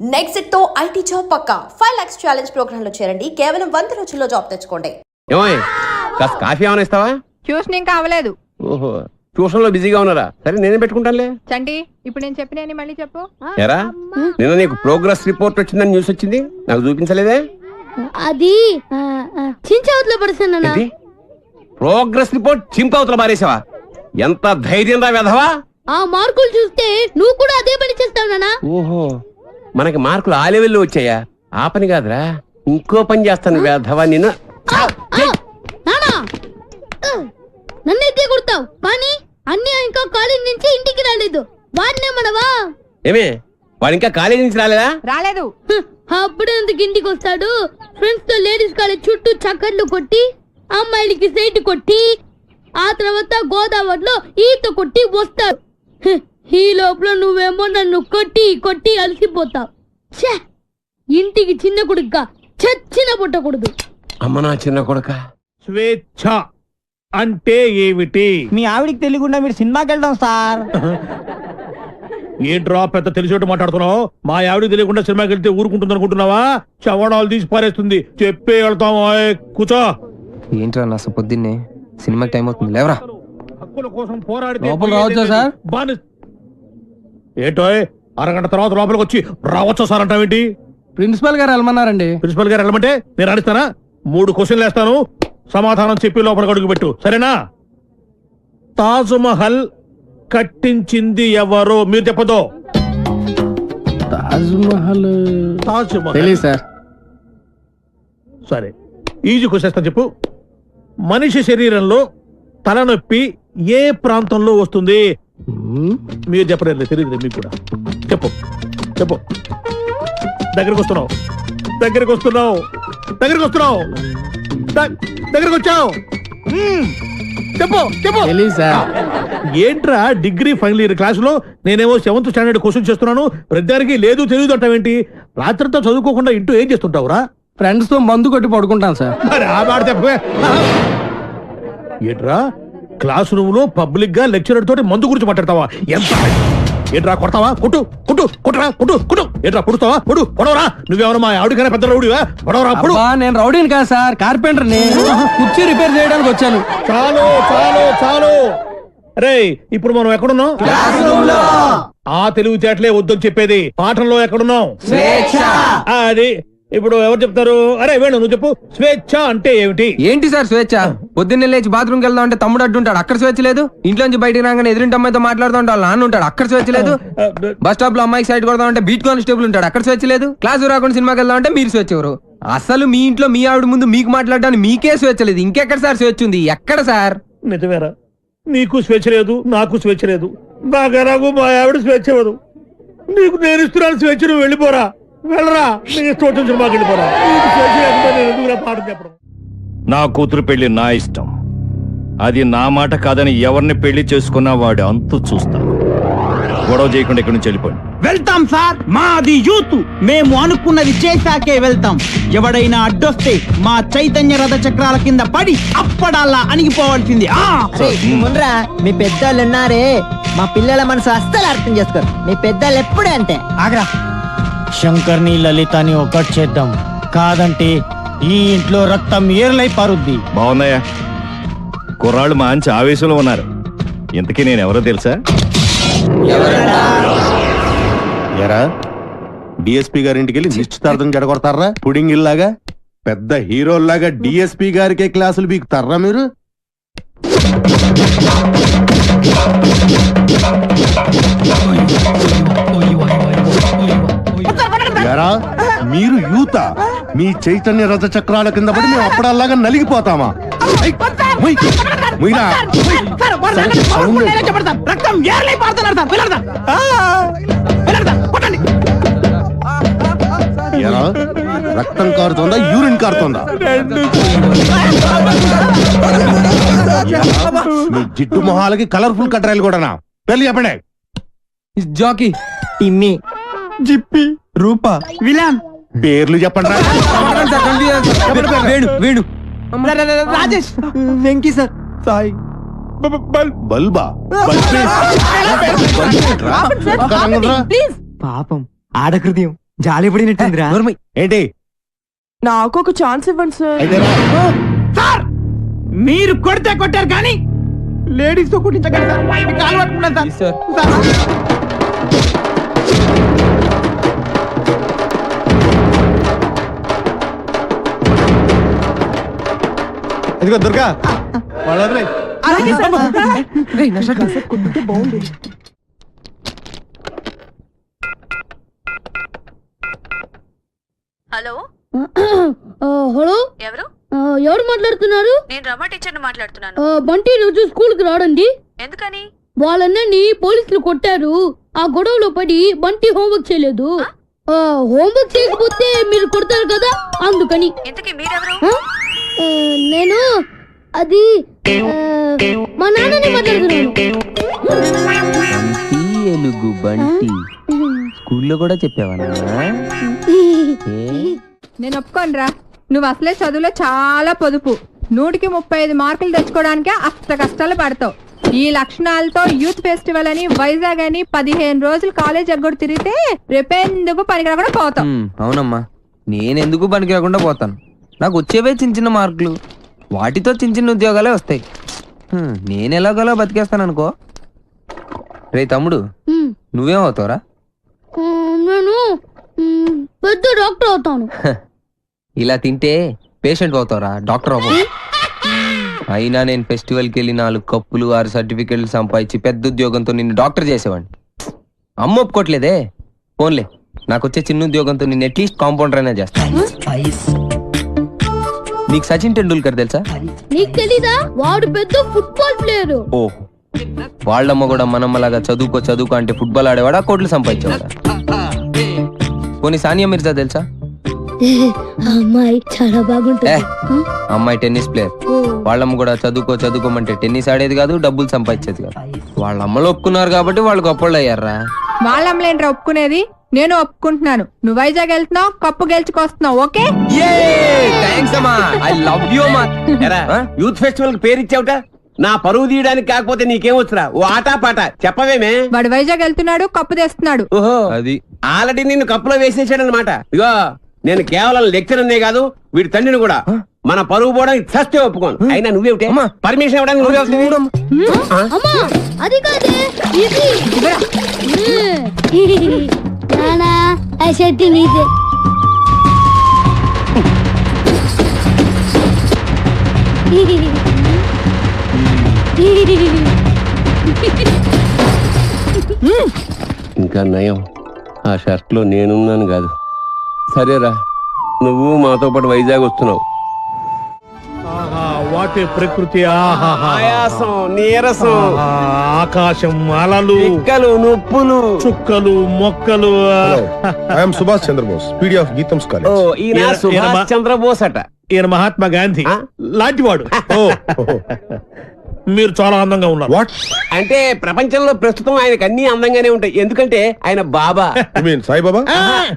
Next తో IT job పక్కా 5 lakhs challenge program లో చేరండి. కేవలం 100 రోజుల్లో జాబ్ తెచ్చుకోండి. కాఫీ ఏమైనా ఇస్తావా? ట్యూషన్ ఇంకా అవ్వలేదు. ఓహో, ట్యూషన్ లో బిజీగా ఉన్నారా? సరే నేనే పెట్టుకుంటానులే. చంటి, ఇప్పుడు నేను చెప్పిన మళ్ళీ చెప్పు. ఎరా, నిన్న నీకు ప్రోగ్రెస్ రిపోర్ట్ వచ్చిందని న్యూస్ వచ్చింది, నాకు చూపించలేదే? అది చించవతలో పడుతున్నా. ప్రోగ్రెస్ రిపోర్ట్ చింపవతల మారేసావా? ఎంత ధైర్యం రా వెధవా! ఆ మార్కులు చూస్తే నువ్వు కూడా అదే పని చేస్తావు నాన్న. ఓహో, మనకి మార్కులు ఆ లెవెల్లో వచ్చాయా? ఆ పని కాదురా, ఇంకో పని చేస్తాను వెధవా నిన్ను. నన్నైతే కొడతావు కానీ అన్నీ ఇంకా కాలేజ్ నుంచి ఇంటికి రాలేదు. వాడినే మనవా? ఏమే, వాడు ఇంకా కాలేజీ నుంచి రాలేదా? రాలేదు. అప్పుడే ఎందుకు ఇంటికి వస్తాడు? ఫ్రెండ్స్ తో లేడీస్ కాలేజ్ చుట్టూ చక్కర్లు కొట్టి, అమ్మాయిలకి సైట్ కొట్టి, ఆ తర్వాత గోదావరిలో ఈత కొట్టి వస్తాడు. ఈ లోపల నువ్వేమో నన్ను కొట్టి కొట్టి అలసిపోతావు. ఇంటికి చిన్న కొడుగ్గా చచ్చిన పుట్టకూడదు. అమ్మ నా చిన్న కొడుక. స్వేచ్ఛ అంటే ఏమిటి? మీ ఆవిడికి తెలియకుండా మీరు సినిమాకి వెళ్దాం సార్. ఏంట్రా పెద్ద తెలిసేట్టు మాట్లాడుతున్నావు? మా ఆవిడికి తెలియకుండా సినిమాకి వెళ్తే ఊరుకుంటుంది అనుకుంటున్నావా? చవడాలు తీసి పారేస్తుంది. చెప్పే వెళ్తాం. కూర్చో. ఏంట్రా నా పొద్దున్నే సినిమాకి టైం అవుతుంది, లేవరా. హక్కుల కోసం పోరాడితే లోపల రావచ్చా సార్? ఏంటో అరగంట తర్వాత లోపలికి వచ్చి రావచ్చా సార్ అంటావేంటి? ప్రిన్సిపల్ గారు వెళ్ళమన్నారండి. ప్రిన్సిపల్ గారు వెళ్ళమంటే నేను అడిస్తానా? 3 క్వశ్చన్లు వేస్తాను, సమాధానం చెప్పి లోపలికి అడుగు పెట్టు, సరేనా? తాజ్ మహల్ కట్టించింది ఎవరు? మీరు చెప్పదో. తాజ్ మహల్ తెలీదు సార్. సరే, ఈజీ క్వశ్చన్ చెప్పు. మనిషి శరీరంలో తలనొప్పి ఏ ప్రాంతంలో వస్తుంది? మీరు చెప్పలేదు, తెలియదు మీకు కూడా. చెప్పు చెప్పు. దగ్గరికి వస్తున్నావు, దగ్గరికి వస్తున్నావు, దగ్గరికి వస్తున్నావు, దగ్గరికి వచ్చావు. చెప్పు చెప్పు. ఏంట్రా డిగ్రీ ఫైనల్ ఇయర్ క్లాసులో నేనేమో 7th స్టాండర్డ్ క్వశ్చన్ చేస్తున్నాను, ప్రతిదానికి లేదు తెలియదు అంటావేంటి? రాత్రంతా చదువుకోకుండా ఇంటూ ఏం చేస్తుంటావురా? ఫ్రెండ్స్ తో మందు కొట్టి పడుకుంటాను సార్. మరి ఆ మాట చెప్పే. ఏంట్రా క్లాస్ రూమ్ లో పబ్లిక్ గా లెక్చరర్ తోటి మందు గురించి మాట్లాడతావా? ఎంత ఏంట్రా కొడతావా? కొట్టు కొట్టు కొట్టరా, కొట్టు కొట్టు. ఏంట్రా పొడుస్తావా? పొడు పొడవరా. నువ్వేమన్నా మా ఆవిడకైనా పెద్ద రౌడీవా? పొడవరా పొడు. నేను రౌడీని కాదు సార్, కార్పెంటర్ ని. కుర్చీ రిపేర్ చేయడానికి వచ్చాను. చాలు చాలు చాలు. అరే, ఇప్పుడు మనం ఎక్కడున్నాం? ఆ తెలివితేటలే వద్దని చెప్పేది. పాఠంలో ఎక్కడున్నాం? అది ఇప్పుడు ఎవరు చెప్తారు? అరే వేణు, నువ్వు చెప్పు. స్వేచ్ఛ అంటే ఏమిటి? ఏంటి సార్ స్వేచ్ఛ? పొద్దున్నే లేచి బాత్రూమ్కి వెళ్దాం అంటే తమ్ముడు అడ్డుంటాడు, అక్కడ స్వేచ్ఛ లేదు. ఇంట్లోంచి బయటికి రాగానే ఎదురింటి అమ్మాయితో మాట్లాడుతూ ఉంటాడు, నాన్న ఉంటాడు, అక్కడ స్వేచ్ఛ లేదు. బస్ స్టాప్ లో అమ్మాయికి సైడ్ కొడదాం అంటే బీట్ కానిస్టేబుల్ ఉంటాడు, అక్కడ స్వేచ్ఛ లేదు. క్లాసు రాకుండా సినిమాకి వెళ్దాం అంటే మీరు స్వేచ్ఛ ఎవరు? అసలు మీ ఇంట్లో మీ ఆవిడ ముందు మీకు మాట్లాడడానికి మీకే స్వేచ్ఛ లేదు, ఇంకెక్కడ సార్ స్వేచ్ఛ ఉంది? ఎక్కడ సార్? నిజమేరా, నీకు స్వేచ్ఛ లేదు, నాకు స్వేచ్ఛ లేదు. నాకు మా ఆవిడ స్వేచ్ఛ ఇవ్వదు. నీకు నేను ఇస్తున్నాను స్వేచ్ఛ, నువ్వు వెళ్ళిపోరా. వెళ్ళరా, నీకు ఇష్టం వచ్చిన సినిమాకి వెళ్ళిపోరా. పాట చెప్పడం. నా కూతురు పెళ్లి నా ఇష్టం, అది నా మాట కాదని ఎవరిని పెళ్లి చేసుకున్నా వాడు అంతు చూస్తాను. గొడవ చేయకుండా ఇక్కడి నుంచి వెళ్ళిపోండి. వెళ్తాం సార్, మాది యూత్, మేము అనుకున్నది చేశాకే వెళ్తాం. ఎవడైనా అడ్డొస్తే మా చైతన్య రథ చక్రాల కింద పడి అప్పడాలా అణిగిపోవాల్సింది. ముండ్రా, మీ పెద్దోళ్ళు ఉన్నారే, మా పిల్లల మనసు అస్సలు అర్థం చేసుకోరు. మీ పెద్దోళ్ళు ఎప్పుడే అంటే. ఆగ్రా, శంకర్ని లలితని ఒకటి చేద్దాం, కాదంటే ఈ ఇంట్లో రక్తం ఏర్లై పారుద్ది. బాగున్నాయా? కుర్రాళ్ళు మంచి ఆవేశంలో ఉన్నారు. ఇంతకీ నేను ఎవరో తెలుసా? ఎరా, డిఎస్పీ గారింటికి వెళ్ళి నిశ్చితార్థం జడగొడతారా? పుడింగ్ ఇల్లాగా పెద్ద హీరోల్లాగా డిఎస్పీ గారికే క్లాసులు బీకుతారా మీరు? ఎరా, మీరు యూత, మీ చైతన్య రథ చక్రాల కింద పడి మేము అప్పుడల్లాగా నలిగిపోతామా? ఎరా, రక్తం కారుతోందా, యూరిన్ కారుతోందా? మీ జిడ్డు మొహాలకి కలర్ఫుల్ కట్రాయలు కూడానా? పెళ్లి చెప్పండి. జాకీ, టిమ్మి, జిప్పి, రూపా, విలాన్. పేర్లు చెప్పండి. వేణు, వేణు, రాజేష్, వెంకీ సార్, సాయి, బల్బా? పాపం ఆడకృత్యం జాలి పడినట్టుందిరా. ఏంటి నాకు ఒక ఛాన్స్ ఇవ్వండి సార్. అయితే రా. సార్ మీరు కొడితే కొట్టారు కానీ లేడీస్ తో కుట్టించగలరు సార్. మీకు కాలు పట్టుకున్నాను సార్. ఇదిగో దుర్గా వాళ్ళు వదిలేయ్. హలో హలో ఎవరు? ఎవరు మాట్లాడుతున్నారు? నేను రమా టీచర్ని మాట్లాడుతున్నాను. బంటి రోజు స్కూల్ కి రాడండి. ఎందుకని? వాళ్ళన్నీ పోలీసులు కొట్టారు. ఆ గొడవలో పడి బంటి హోంవర్క్ చేయలేదు. హోంవర్క్ చేయకపోతే మీరు కొడతారు కదా, అందుకని. ఇంతకీ మీరెవరు? నేను అది మా నాన్నని మాట్లాడుతున్నాను. ఎలుగు బంటి స్కూల్లో కూడా చెప్పావా? నేను ఒప్పుకోనరా. నువ్వు అసలే చదువులో చాలా పొదుపు. 100కి 35 మార్కులు తెచ్చుకోవడానికే అస్త కష్టాలు పడతావు. ఈ లక్షణాలతో యూత్ ఫెస్టివల్ అని వైజాగ్ అని 15 రోజులు కాలేజ్ ఎగ్గొడు తిరిగితే రేపెందుకు పనికిరా కూడా పోతావు. అవునమ్మా, నేనెందుకు పనికి రాకుండా పోతాను. నాకు వచ్చేవే చిన్న చిన్న మార్కులు, వాటితో చిన్న చిన్న ఉద్యోగాలే వస్తాయి. నేను ఎలాగోలా బతికేస్తాను అనుకో. రే తమ్ముడు, నువ్వేం అవుతావురా? నేను పెద్ద డాక్టర్ అవుతాను. ఇలా తింటే పేషెంట్ అవుతావురా, డాక్టర్ అవ్వవు. అయినా నేను ఫెస్టివల్కి వెళ్ళి 4 కప్పులు 6 సర్టిఫికెట్లు సంపాదించి పెద్ద ఉద్యోగంతో నిన్ను డాక్టర్ చేసేవాడిని. అమ్మ ఒప్పుకోట్లేదే. ఫోన్లే, నాకు వచ్చే చిన్న ఉద్యోగంతో నిన్ను అట్లీస్ట్ కాంపౌండర్ అయినా చేస్తాను. నీకు సచిన్ టెండూల్కర్ తెలుసా? నీకు తెలీదా? వాడు పెద్ద ఫుట్బాల్ ప్లేయర్. ఓ, వాళ్ళమ్మ కూడా మనమ్మలాగా చదువుకో అంటే ఫుట్బాల్ ఆడేవాడా, కోట్లు సంపాదించేవాడా? పోనీ సానియా మిర్జా తెలుసా? అమ్మాయి చాలా బాగుంటుంది. అమ్మాయి టెన్నిస్ ప్లేయర్. వాళ్ళమ్మ కూడా చదువుకోమంటే టెన్నిస్ ఆడేది కాదు, డబ్బులు సంపాదించేది కాదు. వాళ్ళ అమ్మలు ఒప్పుకున్నారు కాబట్టి వాళ్ళు గొప్పళ్ళు అయ్యారా. వాళ్ళ అమ్మలేంట్రా ఒప్పుకునేది. నేను ఒప్పుకుంటున్నాను. నువ్వు వైజాగ్ వెళ్తున్నావు, కప్పు గెలుచుకొస్తున్నావు. ఓకే, యూత్ ఫెస్టివల్ కి పేరు ఇచ్చావుట. నా పరువు తీయడానికి కాకపోతే నీకేమొచ్చురా? ఓ ఆటా పాట చెప్పవేమే. వాడు వైజాగ్ వెళ్తున్నాడు, కప్పు తెస్తున్నాడు. ఓహో, అది ఆల్రెడీ నిన్ను కప్పులో వేసేసాడు అనమాట. ఇగో, నేను కేవలం లెక్చరర్నే కాదు, వీడి తండ్రిని కూడా. మన పరువు పోవడానికి చస్తే ఒప్పుకోను. అయినా నువ్వేమిటే పర్మిషన్ ఇవ్వడానికి నువ్వే వస్తుంది. అమ్మా అది కాదే, ఇది నానా ఆ షర్ట్ నీదే. ఇంకా నయం, ఆ షర్ట్ లో నేనున్నాను కాదు. సరేరా, నువ్వు మాతో పాటు వైజాగ్ వస్తున్నావు. వాటి ప్రకృతి, ఆయాసం, నీరసం, ఆకాశం, అలలు, పిక్కలు, నొప్పులు, చుక్కలు, మొక్కలు. I'm Subhash Chandrabose, PD of GITAM's ఓ, కాలేజ్. ఈయన సుభాష్ చంద్రబోస్ అట. ఈయన మహాత్మా గాంధీ లాంటివాడు. మీరు చాలా అందంగా ఉన్నారు. వాట్ అంటే ప్రపంచంలో ప్రస్తుతం ఆయనకు అన్ని అందంగానే ఉంటాయి. ఎందుకంటే ఆయన బాబా. సాయిబాబా?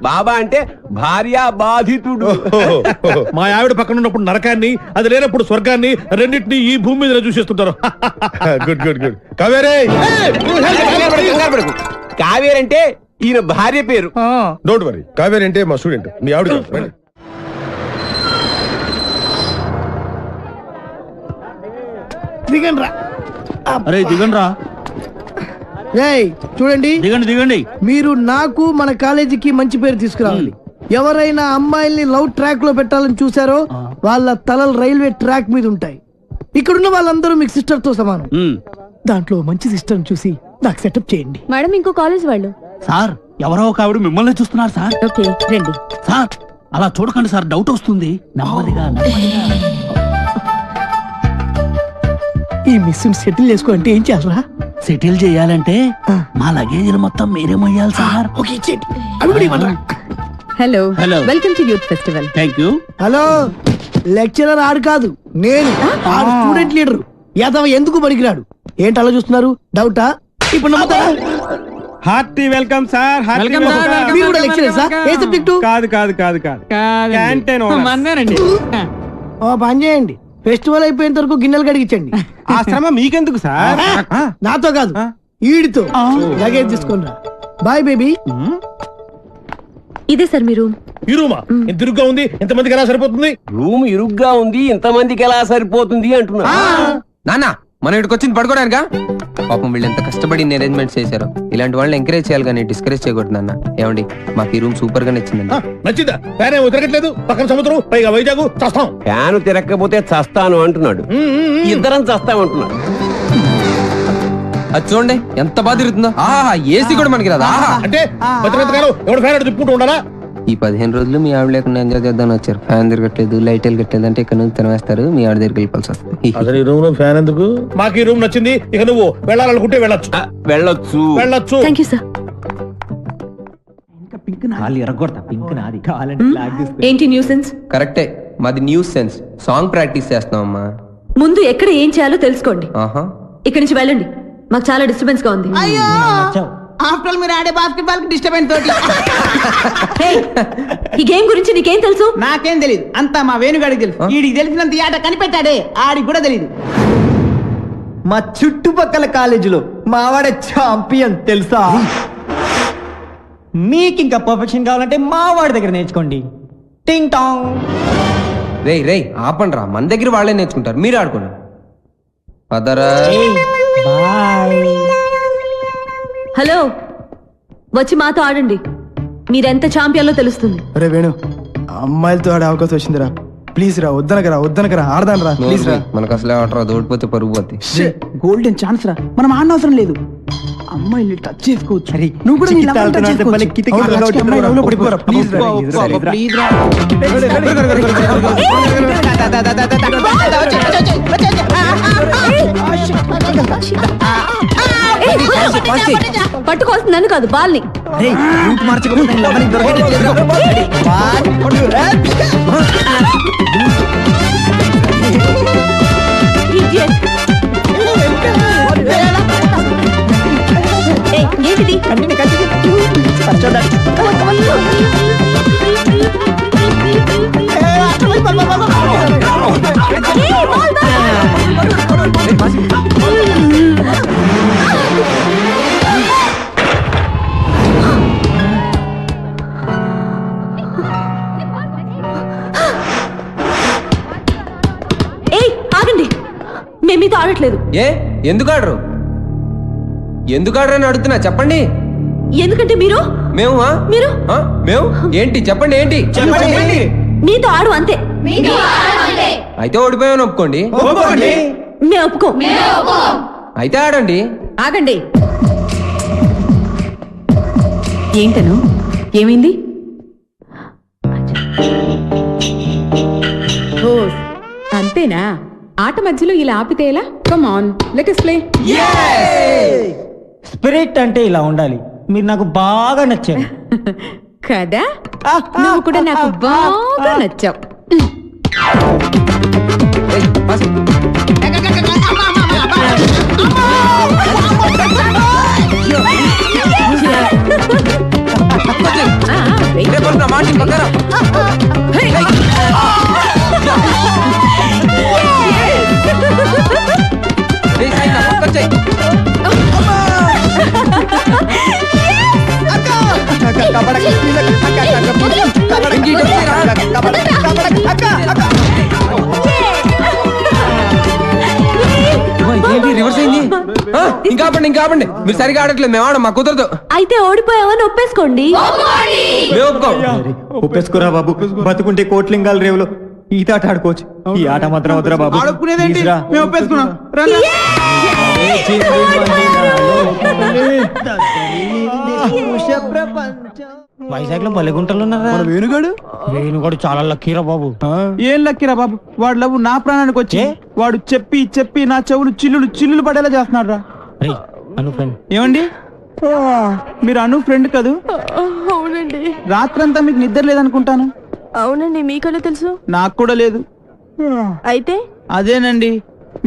బాబా అంటే భార్య బాధితుడు. మా ఆవిడ పక్కన ఉన్నప్పుడు నరకాన్ని, అది లేనప్పుడు స్వర్గాన్ని, రెండింటినీ ఈ భూమి మీద చూసేస్తుంటారు. Good good good. కావేరే, కంగారు పడకు. కావేరి అంటే ఈయన భార్య పేరు. Don't worry. కావేరి అంటే మా స్టూడెంట్, మీ ఆవిడ కాదు. రండి. దిగండి రా. అరే దిగండి రా. చూడండి, దిగండి. మీరు నాకు మన కాలేజీకి మంచి పేరు తీసుకురావాలి. ఎవరైనా అమ్మాయిల్ని లవ్ ట్రాక్ లో పెట్టాలని చూసారో వాళ్ళ తలలు రైల్వే ట్రాక్ మీద ఉంటాయి. ఇక్కడున్న వాళ్ళందరూ మీకు సిస్టర్ తో సమానం. దాంట్లో మంచి సిస్టర్ చూసి నాకు సెటప్ చేయండి. మేడం, ఇంకో కాలేజ్ వాళ్ళు. సార్ ఎవరో ఒక ఆవిడ మిమ్మల్ని చూస్తున్నారు సార్. ఓకే, రండి. సార్ అలా చూడకండి సార్, డౌట్ వస్తుంది. నెమ్మదిగా. ఈ మిస్ సెటిల్ చేసుకో అంటే ఏం చేయాలరా? సెటిల్ చేయాలంటే మా లగేజ్ మొత్తం మీరే మొయ్యాలి సార్. ఓకే, ఇచ్చేయండి. అవి కూడా ఇవ్వండి. Hello, hello. Welcome to youth festival. Thank you. Hello, lecturer ఆడు కాదు, నేను ఆడు స్టూడెంట్ లీడర్. యాదవ ఎందుకు పనికిరాడు? ఏంటి అలా చూస్తున్నారు? డౌటా? ఇప్పుడు నమ్ముతారా? Hearty welcome sir. మీరు కూడా లెక్చరర్ సార్? ఏ సబ్జెక్టు? కాదు క్యాంటీన్ ఓ పని చేయండి, ఫెస్టివల్ అయిపోయేంత వరకు గిన్నెలు కడిగించండి. ఆ శ్రమ మీకెందుకు సార్? నాతో కాదు, ఈడితో. లగేజ్ తీసుకుని రా. Bye baby. ఇదే సార్ మీ రూమ్. ఈ రూమా ఇంత ఇరుగ్గా ఉంది, ఎంతమందికి ఎలా సరిపోతుంది? రూమ్ ఇరుగ్గా ఉంది, ఇంతమందికి ఎలా సరిపోతుంది అంటున్నా. నాన్న మనం ఇక్కడికి వచ్చింది పడుకోవడానికా? పాపం వీళ్ళు ఎంత కష్టపడి అరేంజ్మెంట్స్ చేశారు. ఇలాంటి వాళ్ళని ఎంకరేజ్ చేయాలి కానీ డిస్కరేజ్ చేయకూడదు నాన్న. ఏమండి మాకు ఈ రూమ్ సూపర్ గా నచ్చిందండి. నచ్చిందా? ఫ్యాన్ ఏమో తిరగట్లేదు, పక్కన సముద్రం, పైగా వైజాగ్, చస్తాం. ఫ్యాను తిరగకపోతే చస్తాను అంటున్నాడు, ఇద్దరం చస్తామంటున్నాడు. అది చూడండి ఎంత బాగా తిరుగుతుందో. ఆహా ఏసీ కూడా మనకి రాదా? అంటే బతికంతకాలం ఎవడు ఫ్యాన్ తిప్పుకుంటూ ఉండాలా? ఈ 15 రోజులు మీ ఆవిడ లేకుండా ఎంజాయ్ చేద్దామని వచ్చారు. ఫ్యాన్ తిరగట్లేదు, లైట్ వెలగట్లేదు అంటే ఇక్కడ నుంచి తినవేస్తారు, మీ ఆవిడ దగ్గరికి వెళ్ళిపోవాల్సి వస్తుంది. అసలు ఈ రూమ్ లో ఫ్యాన్ ఎందుకు? మాకు ఈ రూమ్ నచ్చింది, ఇక నువ్వు వెళ్ళాలనుకుంటే వెళ్ళొచ్చు. వెళ్ళొచ్చు వెళ్ళొచ్చు. Thank you sir. ఏంటి న్యూసెన్స్? కరెక్టే, మాది న్యూస్ సెన్స్. సాంగ్ ప్రాక్టీస్ చేస్తున్నాం అమ్మా. ముందు ఎక్కడ ఏం చేయాలో తెలుసుకోండి. ఆహా ఇక్కడి నుంచి వెళ్ళండి, మాకు చాలా డిస్టర్బెన్స్ గా ఉంది. అయ్యో ఆఫ్టర్ మీరు ఆడే బాస్కెట్బాల్ కి డిస్టర్బెన్స్ తోటి Hey, ఈ గేమ్ గురించి నీకేం తెలుసు? నాకేం తెలియదు, అంతా మా వేణుగాడికి తెలుసు. వీడికి తెలిసినంత ఈ ఆట కనిపెట్టాడే, ఆడికి కూడా తెలియదు. మా చుట్టుపక్కల కాలేజీలో మావాడే ఛాంపియన్ తెలుసా? మీకు ఇంకా పర్ఫెక్షన్ కావాలంటే మావాడి దగ్గర నేర్చుకోండి. టింగ్ టాంగ్. రేయ్ రేయ్ ఆపండి రా, మన దగ్గర వాళ్ళే నేర్చుకుంటారు, మీరు ఆడుకోండి. పదరా. హలో, వచ్చి మాతో ఆడండి. మీరెంత ఛాంపియన్లో తెలుస్తుంది. అరే వేణు, అమ్మాయిలతో ఆడే అవకాశం వచ్చిందిరా. ప్లీజ్ రా, వద్దనకరా ఆడదాను రా, ప్లీజ్ రా. మనకు అసలే ఆట రాదు, ఓడిపోతే పరుగు పోద్ది. గోల్డెన్ ఛాన్స్ రా, మనం ఆడనవసరం లేదు. అమ్మాయిని టచ్ చేసుకోవచ్చు. నువ్వు కూడా నీ లవర్ టచ్ చేసుకోవచ్చు. అమ్మాయి లవ్లో పడిపోరా, ప్లీజ్ రా. ప్లీజ్ రా. పట్టుకోవాల్సింది నన్ను కాదు, బాల్ని. Idiot. ఏయ్, ఏంటిది? ఏయ్, ఆగండి, మేము మీతో ఆడట్లేదు. ఏ ఎందుకు ఆడరు? ఎందుకు ఆడరు అని అడుగుతున్నా, చెప్పండి. ఎందుకంటే మీరు మేము మేము ఏంటి చెప్పండి, ఏంటి మీతో ఆడు అంతే. అయితే ఓడిపోయామని ఒప్పుకోండి. మేము ఒప్పుకో. అయితే ఆడండి. ఆగండి. ఏంటను, ఏమైంది? ఓ అంతేనా? ఆట మధ్యలో ఇలా ఆపితే ఎలా? Come on, let us play. Spirit అంటే ఇలా ఉండాలి. మీరు నాకు బాగా నచ్చారు కదా, నువ్వు కూడా నాకు బాగా నచ్చావు. ఏయ్, పాస్. రేపు వస్తున్నా, మార్చి పక్కన. ఏయ్, సాయి, నా పక్కన చెయ్. ఇంకీ ఇటు వచ్చేయ్ రా. ఏంటి రివర్స్ అయింది? ఇంకా ఆపండి, మీరు సరిగా ఆడట్లేదు, మేము ఆడం, మా కుదరదు. అయితే ఓడిపోయావని ఒప్పేసుకోండి. మేము ఒప్పుకోం. ఒప్పేసుకోరా బాబు, బతుకుంటే కోట్లింగాల రేవులో ఈత ఆట ఆడుకోవచ్చు. ఈ ఆట మాత్రం వద్దురా బాబు. ఆడుకునేదేంటి? ప్లీజ్ రా. మేము ఒప్పేసుకున్నాం. రండి. వైజాగ్ లో బలిగుంటలు ఉన్నారా? వేణుగాడు చాలా లక్కీరా బాబు. ఏం లక్కిరా బాబు, వాడు లవ్ నా ప్రాణానికి వచ్చి వాడు చెప్పి నా చెవులు చిల్లులు పడేలా చేస్తున్నాడు రా. అను ఫ్రెండ్. ఏమండి, మీరు అను ఫ్రెండ్ కదూ? అవునండి. రాత్రంతా మీకు నిద్ర లేదనుకుంటాను. అవునండి, మీకన్నా తెలుసు? నాకు కూడా లేదు. అయితే అదేనండి,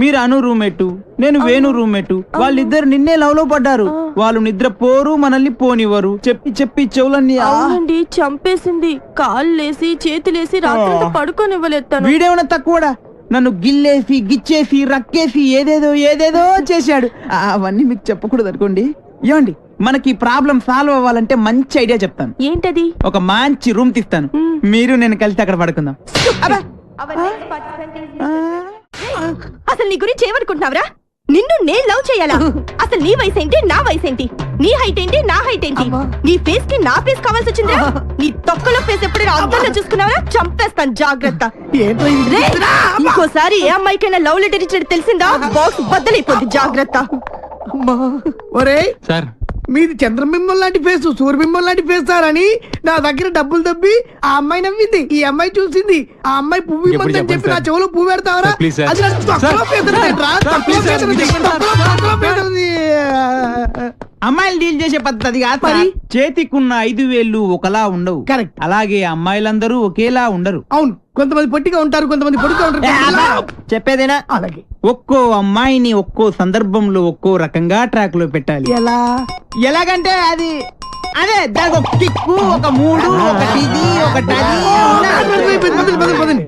మీరు అను రూమ్మేటు, నేను వేణు రూమ్మేటు. వాళ్ళిద్దరు నిన్నే లవ్ లో పడ్డారు. వాళ్ళు నిద్ర పోరు, మనల్ని పోనివ్వరు. చెప్పి చెవులన్నీ అవునండి, చంపేసింది. కాళ్ళేసి చేతులేసి రాత్రంతా పడుకోనివ్వలేదు. వీడేమన్నా తక్కువడా? నన్ను గిల్లేసి గిచ్చేసి రక్కేసి ఏదేదో చేశాడు. అవన్నీ మీకు చెప్పకూడదు అనుకోండి. ఏమండి, మనకి ప్రాబ్లం సాల్వ్ అవ్వాలంటే మంచి ఐడియా చెప్తాను. ఏంటది? ఒక మంచి రూమ్ తీస్తాను, మీరు నేను కలిసి అక్కడ పడుకుందాం. అసలు నీ గురించి ఏమనుకుంటున్నావురా? నిన్ను నేను లవ్ చేయాలా? అసలు నీ వయసు ఏంటి, నా వయసు ఏంటి? నీ హైట్ ఏంటి, నా హైట్ ఏంటి? నీ ఫేస్ కి నా ఫేస్ కావాల్సి వచ్చిందా? నీ తొక్కలో ఫేస్ ఎప్పుడైనా అద్దంలో చూసుకున్నావరా? చంపేస్తాను, జాగ్రత్త. ఇంకోసారి ఏ అమ్మాయికైనా లవ్ లెటర్ ఇచ్చినట్టు తెలిసిందా బాక్స్ బద్దలైపోద్ది, జాగ్రత్త. ఒరే సార్ మీది చంద్రబింబం లాంటి ఫేస్, సూర్యబింబం లాంటి ఫేస్ సార్ అని నా దగ్గర డబ్బులు దబ్బి ఆ అమ్మాయి నవ్వింది, ఈ అమ్మాయి చూసింది, ఆ అమ్మాయి పువ్వు ఇమ్మందని చెప్పి నా చెవులో పువ్వు పెడతావరా? అది నాకు తొక్కలో పేదలదేంట్రా? తొక్కలో పేదలది, తొక్కలో పేదలది. అమ్మాయిలు డీల్ చేసే పద్ధతి కాదు సార్. చేతికున్న 5 వేళ్ళు ఒకలా ఉండవు. కరెక్ట్. అలాగే అమ్మాయిలందరూ ఒకేలా ఉండరు. అవును, కొంతమంది పొట్టిగా ఉంటారు, కొంతమంది పొడిగా ఉంటారు. చెప్పేదేనా? అలాగే ఒక్కో అమ్మాయిని ఒక్కో సందర్భంలో ఒక్కో రకంగా ట్రాక్ లో పెట్టాలి. ఎలాగంటే అది అదే దానికి ఒక కిక్కు, ఒక మూడు, ఒకటి ఇది, ఒకటి అది.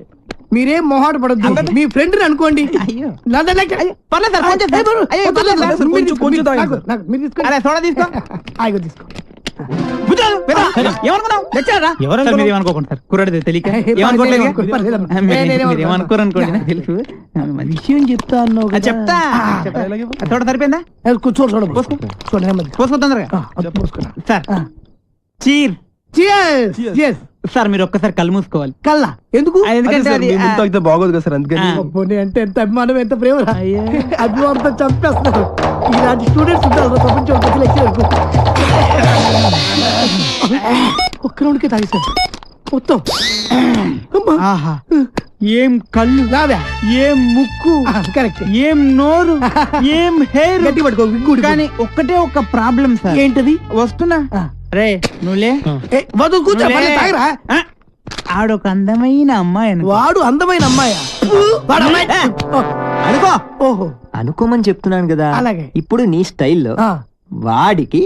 మీరేం మొహాట పడద్దు, మీ ఫ్రెండ్ అనుకోండి. విషయం చెప్తా అన్నావు కదా. చెప్తా. చూడ సరిపోయిందా? పోసుకో తొందరగా సార్. చీర్ సార్, మీరు ఒక్కసారి కళ్ళు మూసుకోవాలి. కల్లా ఎందుకు? ఎందుకంటే అది బాగోదు కదా సార్, అందుకని. అబ్బోని అంటే ఎంత అభిమానం, ఎంత ప్రేమ. అభిమానంతో చంపేస్తున్నారు. ఇలాంటి స్టూడెంట్స్ ఉంటారు ప్రపంచం లెక్చరర్కు. ఒక్క రౌండ్కే తాగేశారు మొత్తం. ఆహా, ఏం కళ్ళు, రావా? ఏం ముక్కు, కరెక్ట్. ఏం నోరు, ఏం హెయిర్. గట్టి పట్టుకో. కానీ ఒక్కటే ఒక ప్రాబ్లం సార్. ఏంటది? వస్తున్నా. రే నువ్వులే, వద్దు కూర్చో. తాగరా? ఆడొక అందమైన అమ్మాయి. వాడు అందమైన అమ్మాయా? అనుకో. ఓహో, అనుకోమని చెప్తున్నాను కదా. అలాగే. ఇప్పుడు నీ స్టైల్లో వాడికి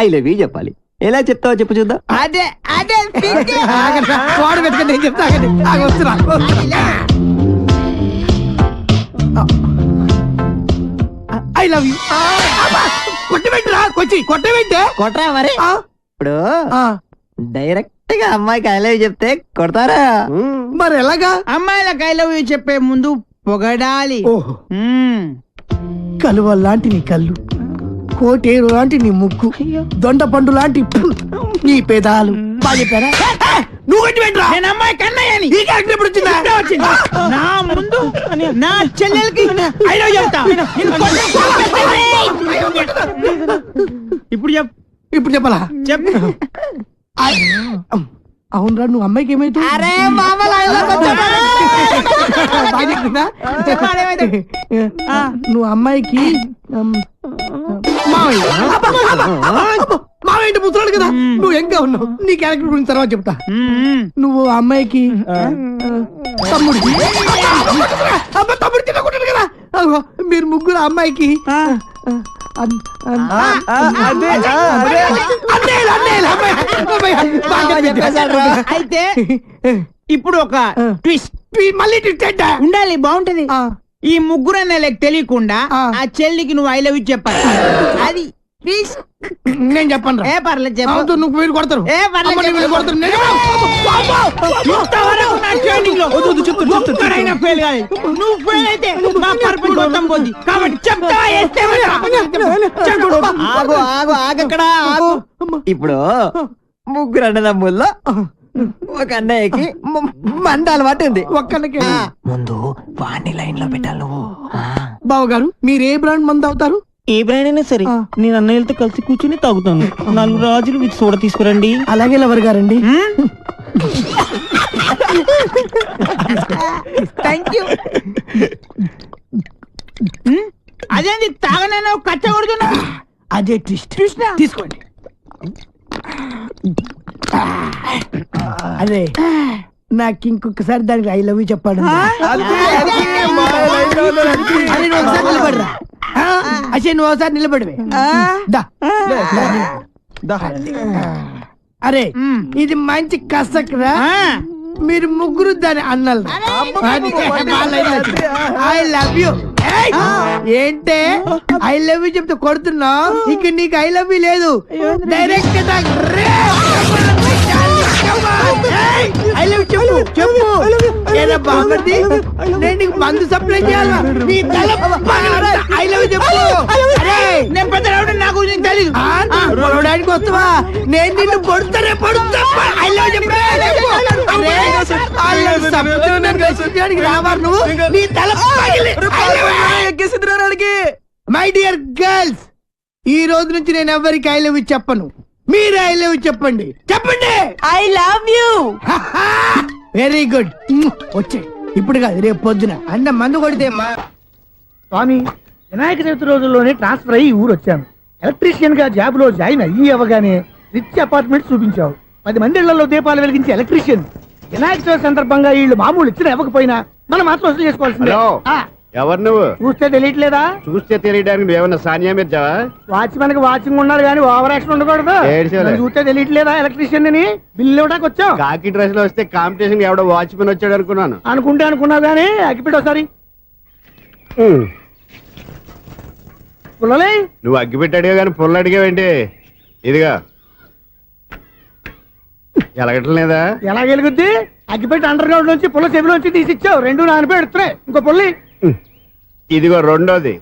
ఐ లవ్ యూ చెప్పాలి. ఎలా చెప్తావో చెప్పు చూద్దాం. అదే అదే వాడు పెట్టుకుని నేను చెప్తా. వస్తున్నా. I love you. కొట్టబెట్టరా, కొట్టబెట్టే కొట్టరా మరి. ఇప్పుడు డైరెక్ట్ గా అమ్మాయికి ఐ లవ్ యూ చెప్తే కొడతారా? మరి ఎలాగా? అమ్మాయిలకు ఐ లవ్ యూ చెప్పే ముందు పొగడాలి. ఓహో, కలువ లాంటి నీ కళ్ళు, కోటేరు లాంటి నీ ముక్కు, దొండ పండు లాంటి నీ పెదాలు. బాగా చెప్పారా? నువ్వు నేను అమ్మాయి కన్నయ్యని. ఈ క్యారెక్టర్ ఎప్పుడు వచ్చిందా? నా ముందు నా చెల్లెలకి ఐ లవ్ యూ చెప్తా. ఇప్పుడు ఇప్పుడు చెప్పాలా? చెప్పు. అవునరా, నువ్వు అమ్మాయికి ఏమైతే నువ్వు అమ్మాయికి మావేంటి ముసలాడు కదా, నువ్వు ఎంగా ఉన్నావు. నీ క్యారెక్టర్ గురించి తర్వాత చెప్తా. నువ్వు అమ్మాయికి తమ్ముడు తినకుంటాడు కదా. మీరు ముగ్గురు అమ్మాయికి అయితే ఇప్పుడు ఒక ట్విస్ట్. మళ్ళీ ట్విస్ట్ ఉండాలి, బాగుంటది. ఈ ముగ్గురు అన్నలకు తెలియకుండా ఆ చెల్లికి నువ్వు ఐ లవ్ యూ చెప్పాలి. అది నేను చెప్పను. ఏ పర్లేదు చెప్పు. నువ్వు వీళ్ళు కొడతారు. ఏ పర్లేదు కొడతారు. నువ్వు ఫెయిల్ అయితే మా పర్పస్ మొత్తం పోద్ది. కాబట్టి చెప్తావా? ఆగు ఆగు ఆగక్కడ ఆగు. ఇప్పుడు ముగ్గురు అన్నదమ్ముల్లో ఒక అన్నయ్యకి మంద అలవాటు ఉంది. ఒక్కరికి ముందు వాణ్ణి లైన్ లో పెట్టాలి నువ్వు. బావగారు, మీరు ఏ బ్రాండ్ మంది అవుతారు? ఏ బ్రాండ్ అయినా సరే నేను అన్నయ్యలతో కలిసి కూర్చుని తాగుతాను. 4 రాజులు విత్ సోడా తీసుకురండి. అలాగే లవర్ గారండి. Thank you. అదేంటి తాగనైనా కచ్చ కొడుతున్నా? అదే ట్విస్ట్. తీసుకోండి. అదే నాకు ఇంకొకసారి దానికి ఐ లవ్ యూ చెప్పాడు. అసలు నువ్వు ఒకసారి నిలబడివే. అరే ఇది మంచి కసక్రా. మీరు ముగ్గురు దాని అన్నలు. I love you. ఏంటే ఐ లవ్ యూ చెప్తే కొడుతున్నా? ఇక నీకు ఐ లవ్ యూ లేదు, డైరెక్ట్ ఐ లవ్ చెప్పు చెప్పు. ఏదో బాగుంది, నేను నీకు మందు సప్లై చేయాలా? నీ తల ఐ లవ్ చెప్పు. నేను పెద్ద నాకు తెలీదు. పొలవడానికి వస్తావా? నేను నిన్ను పొడుతానే పొడుతా. ఐ లవ్ చెప్పు. రావాలి నువ్వు, నీ తల మై డియర్ గర్ల్స్, ఈ రోజు నుంచి నేను ఎవరికి ఐ లవ్ యూ చెప్పను. మీరు ఐ లవ్ యూ చెప్పండి. చెప్పండి I love you. Very good. వచ్చే ఇప్పుడు కాదు, రేపు పొద్దున అన్న మందు కొడితే స్వామి, వినాయక చవితి రోజుల్లోనే ట్రాన్స్ఫర్ అయ్యి ఊరు వచ్చాను. ఎలక్ట్రీషియన్ గా జాబ్ లో జాయిన్ అయ్యి అవగానే రిచ్ అపార్ట్మెంట్ చూపించావు. 10 మంది ఇళ్లలో దీపాలు వెలిగించే ఎలక్ట్రీషియన్. వినాయక చవితి సందర్భంగా వీళ్ళు మామూలు ఇచ్చిన ఇవ్వకపోయినా మనం మాత్రం వసూలు చేసుకోవాల్సిందే. ఎవరు నువ్వు? చూస్తే తెలియట్లేదా? చూస్తే తెలియడానికి నువ్వేమన్నా సానియా మీర్జావా? వాచ్మెన్ కి వాచింగ్ ఉండాలి కానీ ఓవర్ యాక్షన్ ఉండకూడదు. నన్ను చూస్తే తెలియట్లేదా ఎలక్ట్రీషియన్ అని? బిల్లు ఇవ్వడానికి వచ్చాం. కాకి డ్రెస్ లో వస్తే కాంపిటీషన్ ఎవడో వాచ్మెన్ వచ్చాడు అనుకున్నాను. అనుకున్నావు కానీ అగ్గిపెట్టి ఒకసారి పుల్లలే. నువ్వు అగ్గి పెట్టాడుగా కానీ పుల్ల అడిగావేంటి? ఇదిగా ఎలగటం లేదా? ఎలా వెలుగుద్ది? అగ్గిపెట్టి అండర్ గ్రౌండ్ నుంచి పుల్ల చెవిలోంచి తీసిచ్చావు. 2 నానిపోయి ఎడుతున్నాయి. ఇంకో పుల్లి ఇదిగో రెండోది.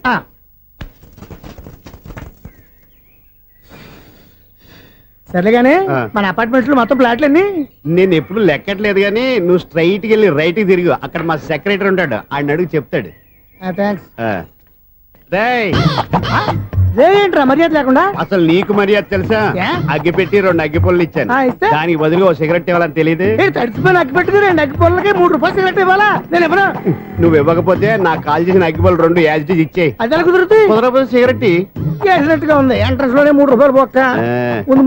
సర్లేగానే, మన అపార్ట్మెంట్ లో మొత్తం ఫ్లాట్లు అన్ని నేను ఎప్పుడు లెక్కట్లేదు కానీ నువ్వు స్ట్రైట్ కి వెళ్ళి రైట్ కి తిరిగి అక్కడ మా సెక్రటరీ ఉంటాడు, ఆయన అడుగు చెప్తాడు. థ్యాంక్స్. రేయ్, ఏంట్రా మర్యాద లేకుండా? అసలు నీకు మర్యాద తెలుసా? అగ్గి పెట్టి 2 అగ్గి పుల్లలు ఇచ్చాను, దానికి బదులుగా 1 సిగరెట్ ఇవ్వాలని తెలియదు. తడిచిపోయిన అగ్గి పెట్టుకుని 2 అగ్గి పుల్లలకి 3 రూపాయలు సిగరెట్ ఇవ్వాలా? నేను ఇవ్వను. నువ్వు ఇవ్వకపోతే నాకు కాల్ చేసిన అగ్గి పుల్లలు 2 యాజిటీస్ ఇచ్చేయి. అది ఎలా కుదురుతుంది? కుదరకపోతే సిగరెట్ చేసినట్టుగా ఉంది. ఎంట్రన్స్ లోనే 3 రూపాయలు పోక్క.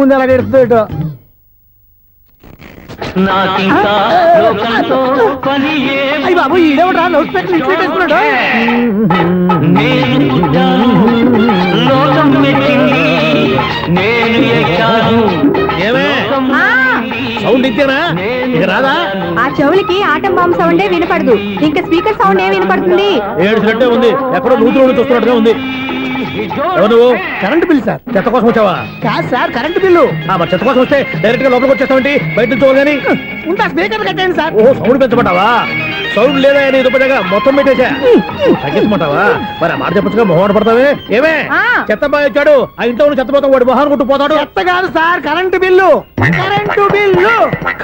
ముందు అలాగే ఎడుతుంది ఇటు. అయ్యి బాబు, ఈడేవడా లౌడ్ స్పీకర్ ఇంట్లో పెట్టేసుకున్నాడు? సౌండ్ ఇచ్చానా? ఇక రాదా? ఆ చెవులకి ఆటం బాంబు సౌండే వినపడదు, ఇంకా స్పీకర్ సౌండ్ ఏ వినపడుతుంది? ఏడ్చినట్టే ఉంది, ఎక్కడో నూతులు చూస్తున్నట్టుగా ఉంది. ఎవరు? Current bill sir. చెత్త కోసం వచ్చావా? కాదు సార్, కరెంట్ బిల్లు. మరి చెత్త కోసం వస్తే డైరెక్ట్ గా లోపలికి వచ్చేస్తామంటే బయట నుంచి కానీ ఉంటా. స్పీకర్ కట్టండి సార్. ఓ సౌండ్ పెంచమంటావా? సౌండ్ లేదా నీ దుప్పటగా మొత్తం పెట్టేసా. తగ్గించమంటావా? మరి ఆ మాట చెప్పచ్చుగా, మొహం పడతావే. ఏమే చెత్త బాగా ఇచ్చాడు, ఆ ఇంట్లో ఉన్న చెత్త పోతాం, వాడు మొహాన్ని కొట్టు పోతాడు. చెత్త కాదు sir, current bill. Current bill.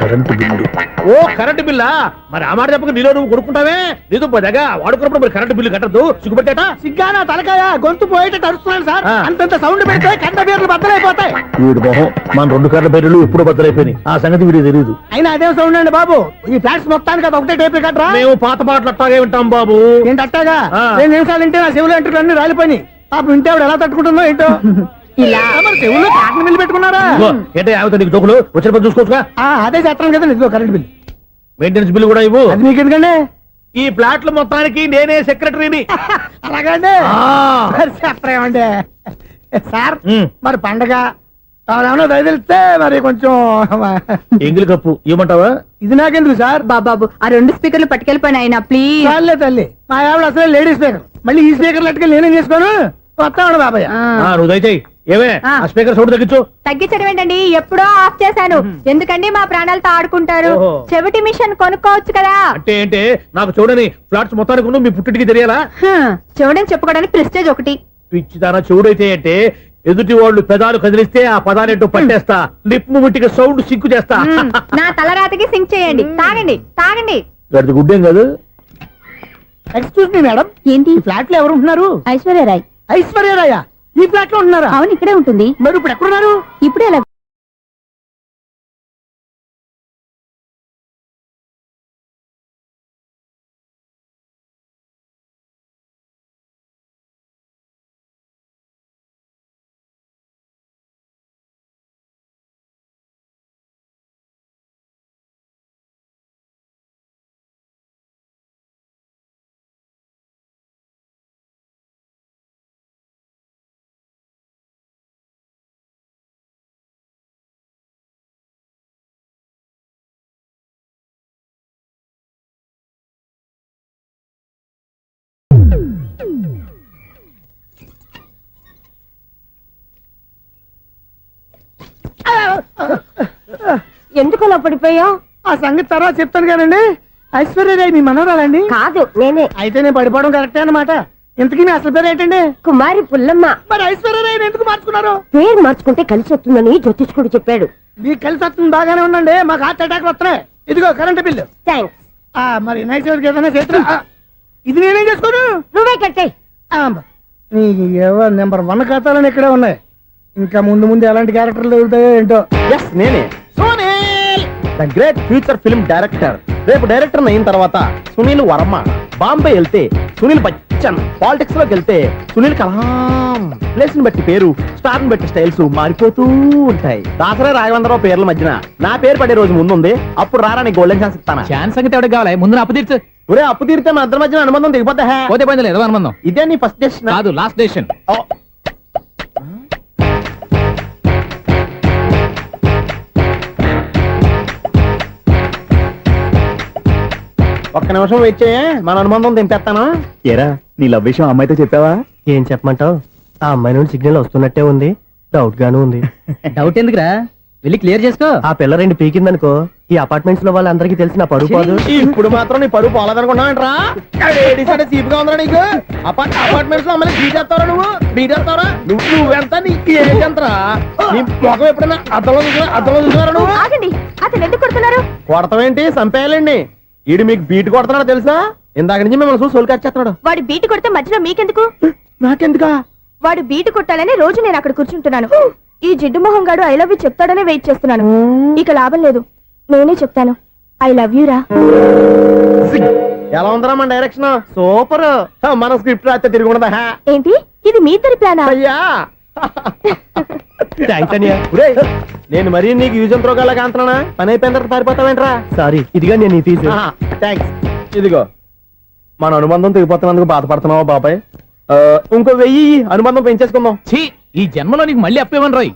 Current bill. ఓ కరెంటు బిల్లా? మరి ఆ మాట చెప్పక నీలో నువ్వు కొడుకుంటావే. నీ దుప్పటగా వాడుకున్నప్పుడు మరి కరెంటు బిల్లు కట్టద్దు, సిగ్గుపెట్టాట. సిగ్గానా తలకాయ? గొంతు పోయేటట్టు అరుస్తున్నాను సార్. అంతంత సౌండ్ పెడితే కంట బీర్లు బద్దలైపోతాయి. వీడి మొహం మన 2 కార్ల పేర్లు ఎప్పుడూ బద్దలైపోయినాయి, ఆ సంగతి వీడికి తెలియదు. అయినా అదే సౌండ్ అండి బాబు. ఈ ఫ్లాట్స్ మొత్తానికి అది ఒకటే టైప్ కట్టరా? మేము పాత పాటలు అట్టాగే వింటాం బాబు. ఏంటి అట్టాగా? 2 నిమిషాలు వింటే నా చెవులు ఎంటర్ అన్ని రాలిపోయినాయి. పాపం వింటే ఆవిడ ఎలా తట్టుకుంటుందో ఏంటో. ఇలా మరి చెవుల్లో కాటన్ బిల్లు పెట్టుకున్నారా? ఏంటో ఆమెతో నీకు జోకులు వచ్చిన పని చూసుకోవచ్చుగా. అదే చేస్తాను కదా. ఇదిగో కరెంట్ బిల్. మెయింటెనెన్స్ బిల్లు కూడా ఇవ్వు. అది మీకు ఎందుకండి? ఈ ప్లాట్ల మొత్తానికి నేనే సెక్రటరీని. అలాగండి. చెప్పరేమండి సార్? మరి పండగ ఏమన్నా దయదలిస్తే మరి కొంచెం ఎంగిలి కప్పు ఇవ్వమంటావా? ఇది నాకెందుకు సార్? బాబాబు, ఆ 2 స్పీకర్లు పట్టుకెళ్ళిపోయిన ఆయన ప్లీజ్. చాలే తల్లి, మా ఆవిడ అసలే లేడీ స్పీకర్. మళ్ళీ ఈ స్పీకర్లు అట్టుకెళ్ళి నేనేం చేసుకోను? వస్తాడు బాబాయ్. నువ్వు దయచేయి. ఏమే ఆ స్పీకర్ సౌండ్ తగ్గించు. తగ్గించడం ఏంటండి, ఎప్పుడో ఆఫ్ చేశాను. ఎందుకండి మా ప్రాణాలతో ఆడుకుంటారు? చెవిటి మిషన్ కొనుక్కోవచ్చు కదా. అంటే ఏంటే నాకు చూడని ఫ్లాట్స్ మొత్తానికి మీ పుట్టింటికి తెలియాలా? చెవిడని చెప్పుకోవడానికి ప్రెస్టేజ్ ఒకటి. పిచ్చిదానా చెవుడైతే అంటే ఎదుటి వాళ్ళు పెదాలు కదిలిస్తే ఆ పదాలేంటో పట్టేస్తా, లిప్ ముట్టికి సౌండ్ సింకు చేస్తా. నా తలరాతకి సింక్ చేయండి. తాగండి తాగండి. గడిది గుడ్డేం కాదు. ఎక్స్క్యూజ్ మీ మేడం, ఏంటి? ఫ్లాట్ లో ఎవరు ఉంటున్నారు? ఐశ్వర్యరాయ్. ఐశ్వర్యరాయ ఈ ఫ్లాట్ లో ఉంటున్నారా? అవును, ఇక్కడే ఉంటుంది. మరి ఇప్పుడు ఎక్కడున్నారు? ఇప్పుడే ఎలా ఎందుకు అలా పడిపోయావు? ఆ సంగతి తర్వాత చెప్తాను కానండి. ఐశ్వర్యరాయ్ మీ మనవరాలండి? కాదు, నేనే. అయితే నేను పడిపోవడం కరెక్టే అన్నమాట. ఇంతకీ మీ అసలు పేరు ఏంటండి? కుమారి పుల్లమ్మ. మరి ఐశ్వర్యరాయ్ ఎందుకు మార్చుకున్నారు? పేరు మార్చుకుంటే కలిసి వస్తుందని జ్యోతిష్కుడు చెప్పాడు. మీకు కలిసి వస్తుంది బాగానే ఉండండి, మాకు హార్ట్ అటాక్ వస్తున్నాయి. ఇదిగో కరెంట్ బిల్లు. థ్యాంక్స్. మరి వినాయక చవితికి ఏదైనా చేతులు ఇది నేనేం చేసుకోను. నువ్వే కట్టే. నీకు ఎవరు నెంబర్ 1 ఖాతాలని ఇక్కడే ఉన్నాయి. ఇంకా ముందు ముందు ఎలాంటి క్యారెక్టర్లు దొరుకుతాయో ఏంటో. నేనే the great future film director. రేపు డైరెక్టర్ అయిన తర్వాత సునీల్ వర్మ. బాంబే వెళ్తే సునీల్ బచ్చన్. పాలిటిక్స్ లోకి వెళ్తే సునీల్ కలాం. ప్లేస్ ని బట్టి పేరు, స్టార్ ని బట్టి స్టైల్స్ మారిపోతూ ఉంటాయి. దాసరా రాఘవేంద్రరావు పేర్ల మధ్యన నా పేరు పడే రోజు ముందుంది. అప్పుడు రారా నీకు గోల్డెన్ ఛాన్స్ ఇస్తానా? ఛాన్స్ సంగతి ఎవరికి కావాలి? ముందు అప్పు తీర్చు. ఒరే అప్పు తీరితే మన ఇద్దరి మధ్యన అనుబంధం దిగిపోతా. పోతే పోయింది లేదు అనుబంధం. ఇదే నీ ఫస్ట్ డెస్టినేషన్ కాదు, లాస్ట్ డెసిషన్. ఒక్క నిమిషం వెయిట్ చేయ, మన అనుబంధం దింపేస్తాను. ఏరా నీ లవ్ విషయం అమ్మాయితో చెప్పావా? ఏం చెప్పమంటావు? ఆ అమ్మాయి నుండి సిగ్నల్ వస్తున్నట్టే ఉంది, డౌట్ గాను ఉంది. డౌట్ ఎందుకురా, వెళ్ళి క్లియర్ చేసుకో. ఆ పిల్ల 2 పీకిందనుకో, ఈ అపార్ట్మెంట్స్ లో వాళ్ళందరికీ తెలిసిన పరువు పోదు. ఇప్పుడు మాత్రం నీ పరువు పోలేదనుకున్నావంటరా? సీపుగా ఉందా నీకు? అపార్ట్మెంట్స్ లో అమ్మని బీటేస్తావరా? నువ్వెంత నీకు ఏంటంతరా? నీ ముఖం ఎప్పుడైనా అద్దంలో చూసారా నువ్వు? ఆగండి, అతను ఎందుకు కొడుతున్నారు? కొడతావేంటి? చంపేయాలండి. ఈడు మీకు బీట్ కొడుతున్నాడు తెలుసా? ఇందాక నుంచి మిమ్మల్ని చూసి సోల్ కచ్చేస్తున్నాడు. వాడు బీటు కొడితే మధ్యలో మీకెందుకు? నాకెందుకా? వాడు బీటు కొట్టాలని రోజు నేను అక్కడ కూర్చుంటున్నాను. ఈ జిడ్డు మొహం గాడు ఐ లవ్ యూ చెప్తాడనే వెయిట్ చేస్తున్నాను. ఇక లాభం లేదు, నేనే చెప్తాను. ఐ లవ్ యూ రా. ఎలా ఉందరా మన డైరెక్షన్? సూపర్. మన స్క్రిప్ట్ రాస్తే తిరిగి ఉండదా? ఏంటి ఇది మీ ఇద్దరి ప్లానా? అయ్యా నేను మరీ నీకు యూజ్ త్రోగాలా కాంతనా? పని అయిపోయిన తర్వాత పారిపోతావేంట్రా? సారీ, ఇదిగా నేను తీసు. థ్యాంక్స్. ఇదిగో మన అనుబంధం తెగిపోతున్నందుకు బాధపడుతున్నావా బాబాయ్? ఇంకో 1000 అనుబంధం పెంచేసుకుందాం. ఈ జన్మలో నీకు మళ్ళీ అప్పేమని రాయి.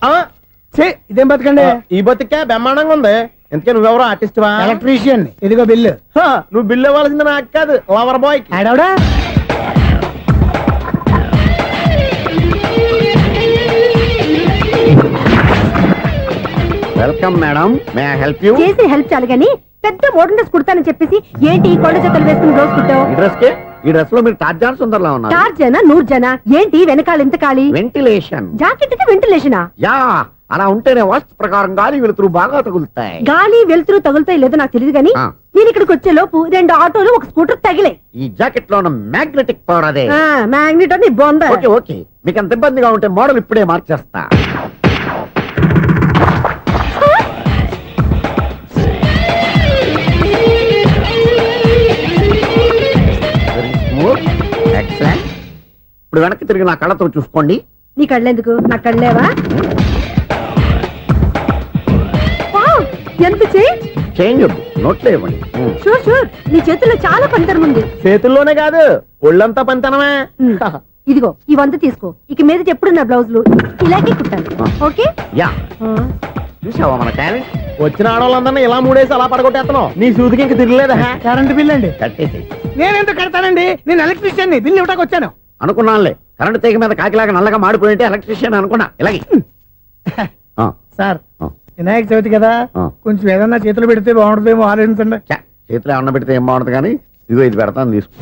ఇదేం బతకండి? ఈ బతికే బ్రహ్మాండంగా ఉంది. ఎందుకే నువ్వెవరో ఆర్టిస్ట్ వా? ఎలక్ట్రీషియన్. ఇదిగో బిల్లు. నువ్వు బిల్లు ఇవ్వాల్సింది నాకు కాదు, లవర్ బాయ్. ఆడవడా? Welcome madam, may I help you? చేసి హెల్ప్ చాలు గాని పెద్ద మోడల్ డ్రెస్ కుడతానని చెప్పేసి ఏంటి ఈ కొండ జతలు వేసుకుని రోజు కుట్టావు? ఈ డ్రెస్ లో మీరు టార్జాన్ సుందర్లా ఉన్నారు. టార్జనా 100 జనా? ఏంటి వెనకాల ఎంత ఖాళీ? వెంటిలేషన్. జాకెట్ కి వెంటిలేషనా? యా, అలా ఉంటేనే వాస్తు ప్రకారం గాలి వెలుతురు బాగా తగులుతాయి. గాలి వెలుతురు తగులుతాయి లేదో నాకు తెలియదు గానీ నేను ఇక్కడికి వచ్చే లోపు 2 ఆటోలు 1 స్కూటర్ తగిలే. ఈ జాకెట్ లో ఉన్న మ్యాగ్నెటిక్ పవర్ అదే. మ్యాగ్నెట్ అని బొంద. ఓకే, మీకు అంత ఇబ్బందిగా ఉంటే మోడల్ ఇప్పుడే మార్చేస్తా. ఇప్పుడు వెనక్కి తిరిగి నా కళ్ళతో చూసుకోండి. నీ కళ్ళెందుకు? నా కళ్ళేవా? ఎంత చేంజ్ నోట్లో ఇవ్వండి. షూర్ షూర్, నీ చేతుల్లో చాలా పంతరం ఉంది. చేతుల్లోనే కాదు, ఒళ్ళంతా పంతనమే. ఇదిగో ఈ 100 తీసుకో. ఇక మీద ఎప్పుడు నా బ్లౌజులు ఇలాగే కుట్టాను. ఓకే? యా, చూసావా మన టాలెంట్? వచ్చిన ఆడవాళ్ళందరినీ ఇలా మూడేసి అలా పడగొట్టేస్తున్నావు. నీ సూదికి ఇంక తిరగలేదా? కరెంట్ బిల్ అండి. కట్టేసి. నేనెందుకు కడతానండి? నేను ఎలక్ట్రీషియన్. బిల్లు ఇవ్వడానికి వచ్చాను. అనుకున్నానులే, కరెంట్ తీగ మీద కాకిలాగా నల్లగా మాడిపోయింటే ఎలక్ట్రీషియన్ అనుకున్నా. ఇలాగే సార్, వినాయక చవితి కదా, కొంచెం ఏదన్నా చేతులు పెడితే బాగుంటుందేమో ఆలోచించండి. చేతిలో ఏమన్నా పెడితే ఏం బాగుంటుంది కానీ ఇదిగో ఇది పెడతాను, తీసుకో.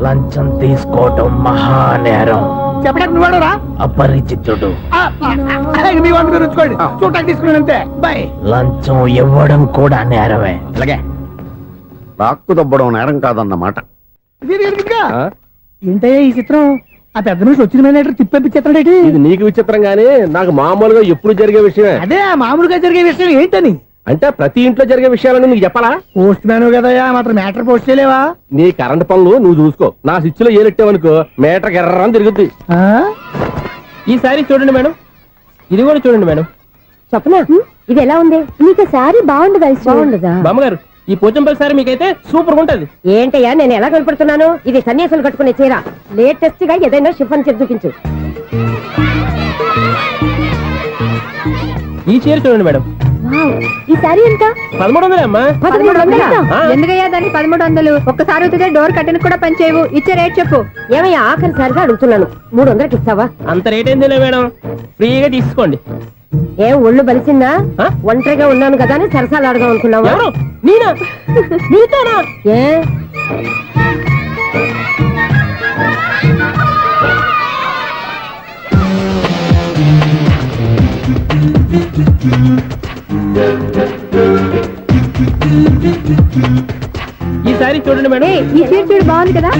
లంచం తీసుకోవటం మహానేరం. చెప్పడానికి నువ్వాడరా? అపరిచితుడు. మీ 100 మీరు ఉంచుకోండి, చూడటానికి తీసుకున్నాను అంతే. బాయ్. లంచం ఇవ్వడం కూడా నేరమే. అలాగే రాక్కు దబ్బడం నేరం కాదన్నమాట. ఏంటయ్యా ఈ చిత్రం? ఆ పెద్ద నుంచి వచ్చిన మేనేటర్ తిప్పించేస్తాడేటి? ఇది నీకు విచిత్రం గానీ నాకు మామూలుగా ఎప్పుడు జరిగే విషయమే. అదే ఆ మామూలుగా జరిగే విషయం ఏంటని? అంటే ప్రతి ఇంట్లో జరిగే విషయాలను నీకు చెప్పాలా? పోస్ట్ మ్యాన్ కదయ్యా, మాత్రం మ్యాటర్ పోస్ట్ చేయలేవా? నీ కరెంట్ పనులు నువ్వు చూసుకో. నా స్విచ్ లో ఏలెట్టావనుకో మీటర్ ఎర్రని తిరుగుద్ది. ఈసారి చూడండి మేడం, ఇది కూడా చూడండి మేడం. చెప్పనా, ఇది ఎలా ఉంది? నీకు సారీ బాగుండదా? బాగుండదా బామ్మగారు? ఈ పోచంపల్లి సారీ మీకైతే సూపర్ ఉంటది. ఏంటయ్యా నేను ఎలా కనపడుతున్నాను? ఇది సన్యాసులు కట్టుకునే చీర. లేటెస్ట్ గా ఏదైనా షిఫన్ చేసి చూపించు. ఈ చీర చూడండి మేడం. ఈ సారీ ఎంత? 1300 అమ్మా. 1300. ఎందుకయ్యా దానికి 1300? ఒక్కసారి ఉతితే డోర్ కట్టెన్ కూడా పనిచేయవు. ఇచ్చే రేట్ చెప్పు. ఏమయ్యా ఆఖరిసారిగా అడుగుతున్నాను, 300కి ఇస్తావా? అంత రేట్ ఏందిలే మేడం, ఫ్రీగా తీసుకోండి. ఏం ఒళ్ళు బలిసిందా? ఒంటరిగా ఉన్నాను కదా అని సరసాలు అడదాం అనుకున్నావా? ఎవరు? నేనా? నీతోనా? ఏ ఈ సారీ చూడండి మేడం. ఈ చీర చూడు బాగుంది కదా.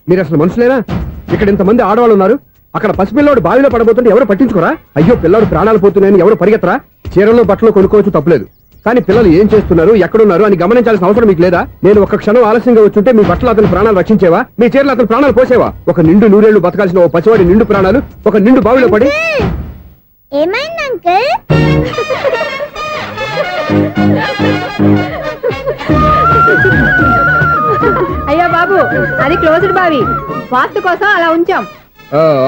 మీరు అసలు మనుషులేనా? ఇక్కడ ఇంతమంది ఆడవాళ్ళు ఉన్నారు, అక్కడ పసిపిల్లాడు బావిలో పడబోతుంటే ఎవరు పట్టించుకోరా? అయ్యో పిల్లాడు ప్రాణాలు పోతున్నాయని ఎవరు పరిగెత్తరా? చీరలు బట్టలు కొనుక్కోవచ్చు, తప్పులేదు. కానీ పిల్లలు ఏం చేస్తున్నారు, ఎక్కడున్నారు అని గమనించాల్సిన అవసరం మీకు లేదా? నేను ఒక్క క్షణం ఆలస్యంగా వచ్చుంటే మీ బట్టలు అతని ప్రాణాలు రక్షించేవా? మీ చీరలు అతని ప్రాణాలు పోసేవా? ఒక నిండు నూరేళ్లు బతకాల్సిన ఓ పసివాడి నిండు ప్రాణాలు ఒక నిండు బావిలో పడి. ఏమైంది అంకుల్? అయ్యో బాబు, అది క్లోజ్డ్ బావి, వాస్తు కోసం అలా ఉంచాం.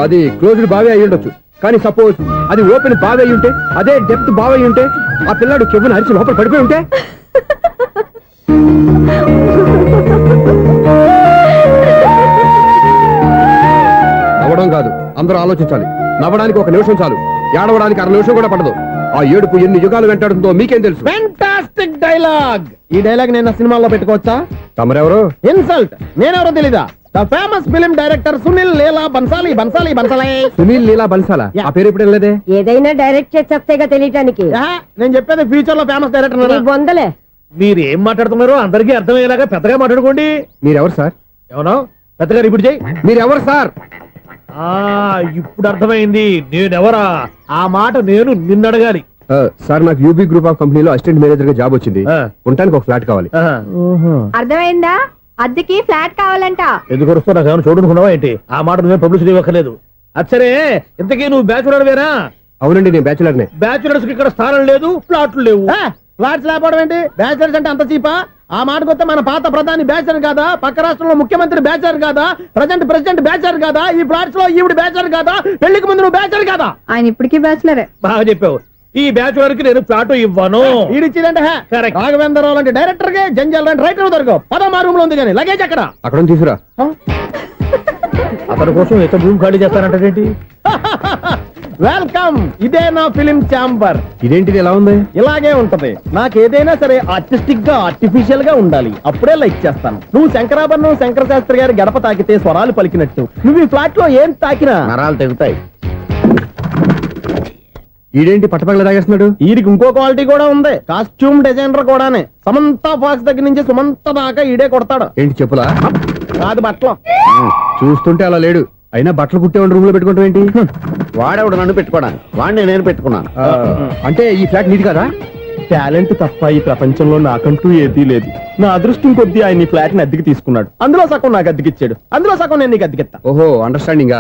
అది క్లోజ్డ్ బావి అయి ఉండొచ్చు, కానీ సపోజ్ అది ఓపెన్ బావి అయి ఉంటే, అదే డెప్త్ బావి అయి ఉంటే, ఆ పిల్లాడు కెవ్వున అరిచి లోపల పడిపోయి ఉంటే. నవ్వడం కాదు, అందరూ ఆలోచించాలి. నవ్వడానికి ఒక నిమిషం చాలు, ఏడవడానికి 1/2 నిమిషం కూడా పడదు. ఆ ఏడుపు ఎన్ని యుగాలు వెంటాడుతుందో మీకేం తెలుసు? Fantastic dialogue. ఈ డైలాగ్ నేను సినిమాలో పెట్టుకోవచ్చా? తమరెవరు? ఇన్సల్ట్. నేనెవరో తెలీదా? The famous film director Sunil Leela Bhansali. Bhansali Bhansali. Sunil Leela బన్సాలా? ఆ పేరు ఇప్పుడు లేదే. ఏదైనా డైరెక్ట్ చేసేస్తేగా తెలియటానికి. నేను చెప్పేది ఫ్యూచర్ లో ఫేమస్ డైరెక్టర్. బొందలే. మీరు ఏం మాట్లాడుతున్నారో అందరికీ అర్థమయ్యేలాగా పెద్దగా మాట్లాడుకోండి. మీరెవరు సార్? ఎవరో పెద్దగా రిపీట్ చేయి. మీరెవరు సార్? ఇప్పుడు అర్థమైంది నేనెవరా. ఆ మాట నేను నిన్నడగాలి. సార్, నాకు యూబీ గ్రూప్ ఆఫ్ కంపెనీలో అసిస్టెంట్ మేనేజర్ గా జాబ్ వచ్చింది. ఉండడానికి ఒక ఫ్లాట్ కావాలి. అర్థమైందా? అద్దెకి ఫ్లాట్ కావాలంట. ఎందుకు వస్తున్నా కానీ చూడనుకున్నావా ఏంటి? ఆ మాట నువ్వే పబ్లిసిటీ ఇవ్వక్కర్లేదు. అచ్చరే, ఇంతకీ నువ్వు బ్యాచులర్ వేరా? అవునండి, నేను బ్యాచులర్నే. బ్యాచులర్స్ కి ఇక్కడ స్థానం లేదు, ఫ్లాట్లు లేవు. ఫ్లాట్స్ లేకపోవడం ఏంటి? బ్యాచులర్స్ అంటే అంత చీపా? ఆ మాటకొస్తే మన పాత ప్రధాని బ్యాచర్ కాదా? పక్క రాష్ట్రంలో ముఖ్యమంత్రి బ్యాచర్ కాదా? ప్రెసిడెంట్ బ్యాచర్ కాదా? ఈ ఫ్లాట్స్ లో ఈవిడ బ్యాచర్ కాదా? పెళ్లికి ముందు నువ్వు బ్యాచర్ కాదా? ఆయన ఇప్పటికీ బ్యాచులరే. బాగా చెప్పావు. ఈ బ్యాచులర్ కి నేను ఫ్లాట్ ఇవ్వను. ఈడిచ్చిందంటే రాఘవేంద్రరావు లాంటి డైరెక్టర్ కి జంజాల్ లాంటి రైటర్ దొరకవు. పదమా రూమ్ లో ఉంది కానీ లగేజ్ అక్కడ. అక్కడ తీసుకురా. అతని కోసం ఎంత రూమ్ ఖాళీ చేస్తానంటే. వెల్కమ్. ఇదే నా ఫిలిం ఛాంబర్. ఇదేంటిది ఎలా ఉంది? ఇలాగే ఉంటది. నాకు ఏదైనా సరే ఆర్టిస్టిక్ గా ఆర్టిఫిషియల్ గా ఉండాలి, అప్పుడే లైక్ చేస్తాను. నువ్వు శంకరాభరణం శంకర శాస్త్రి గారి గడప తాకితే స్వరాలు పలికినట్టు నువ్వు ఈ ఫ్లాట్ లో ఏం తాకినా నరాలు తెగుతాయి. ఈడేంటి పట్టపగల తాగేస్తున్నాడు? వీరికి ఇంకో క్వాలిటీ కూడా ఉంది. కాస్ట్యూమ్ డిజైనర్ కూడానే. సమంత ఫాక్స్ దగ్గర నుంచి సుమంత దాకా ఈడే కొడతాడు. ఏంటి చెప్పులా? కాదు, బట్టలు. చూస్తుంటే అలా లేడు. అయినా బట్టలు కుట్టేవాడి రూమ్ లో పెట్టుకుంటాం ఏంటి? వాడేవాడు నన్ను పెట్టుకోవడానికి, వాడిని నేను పెట్టుకున్నాను. అంటే ఈ ఫ్లాట్ నీది కదా? టాలెంట్ తప్ప ఈ ప్రపంచంలో నాకంటూ ఏదీ లేదు. నా అదృష్టం కొద్దీ ఆయన ఈ ఫ్లాట్ ని అద్దెకి తీసుకున్నాడు. అందులో సగం నాకు అద్దెకిచ్చాడు, అందులో సగం నేను నీకు అద్దెకిస్తా. ఓహో, అండర్స్టాండింగ్.